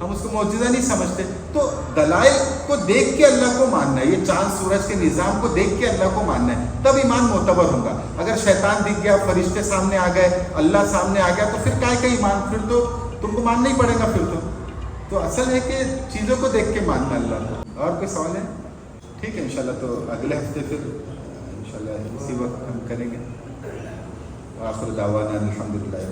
ہم اس کو معجزہ نہیں سمجھتے. تو دلائل کو دیکھ کے اللہ کو ماننا ہے, یہ چاند سورج کے نظام کو دیکھ کے اللہ کو ماننا ہے, تب ایمان معتبر ہوگا. اگر شیطان دکھ گیا, فرشتے سامنے آ گئے, اللہ سامنے آ گیا, تو پھر کائے کا ایمان, پھر تو تم کو ماننا ہی پڑے گا. پھر تو اصل ہے کہ چیزوں کو دیکھ کے ماننا اللہ کو. اور کوئی سوال ہے؟ ٹھیک ہے انشاءاللہ. تو اگلے ہفتے پھر انشاءاللہ اسی وقت ہم کریں گے. آخر دعوانا الحمدللہ.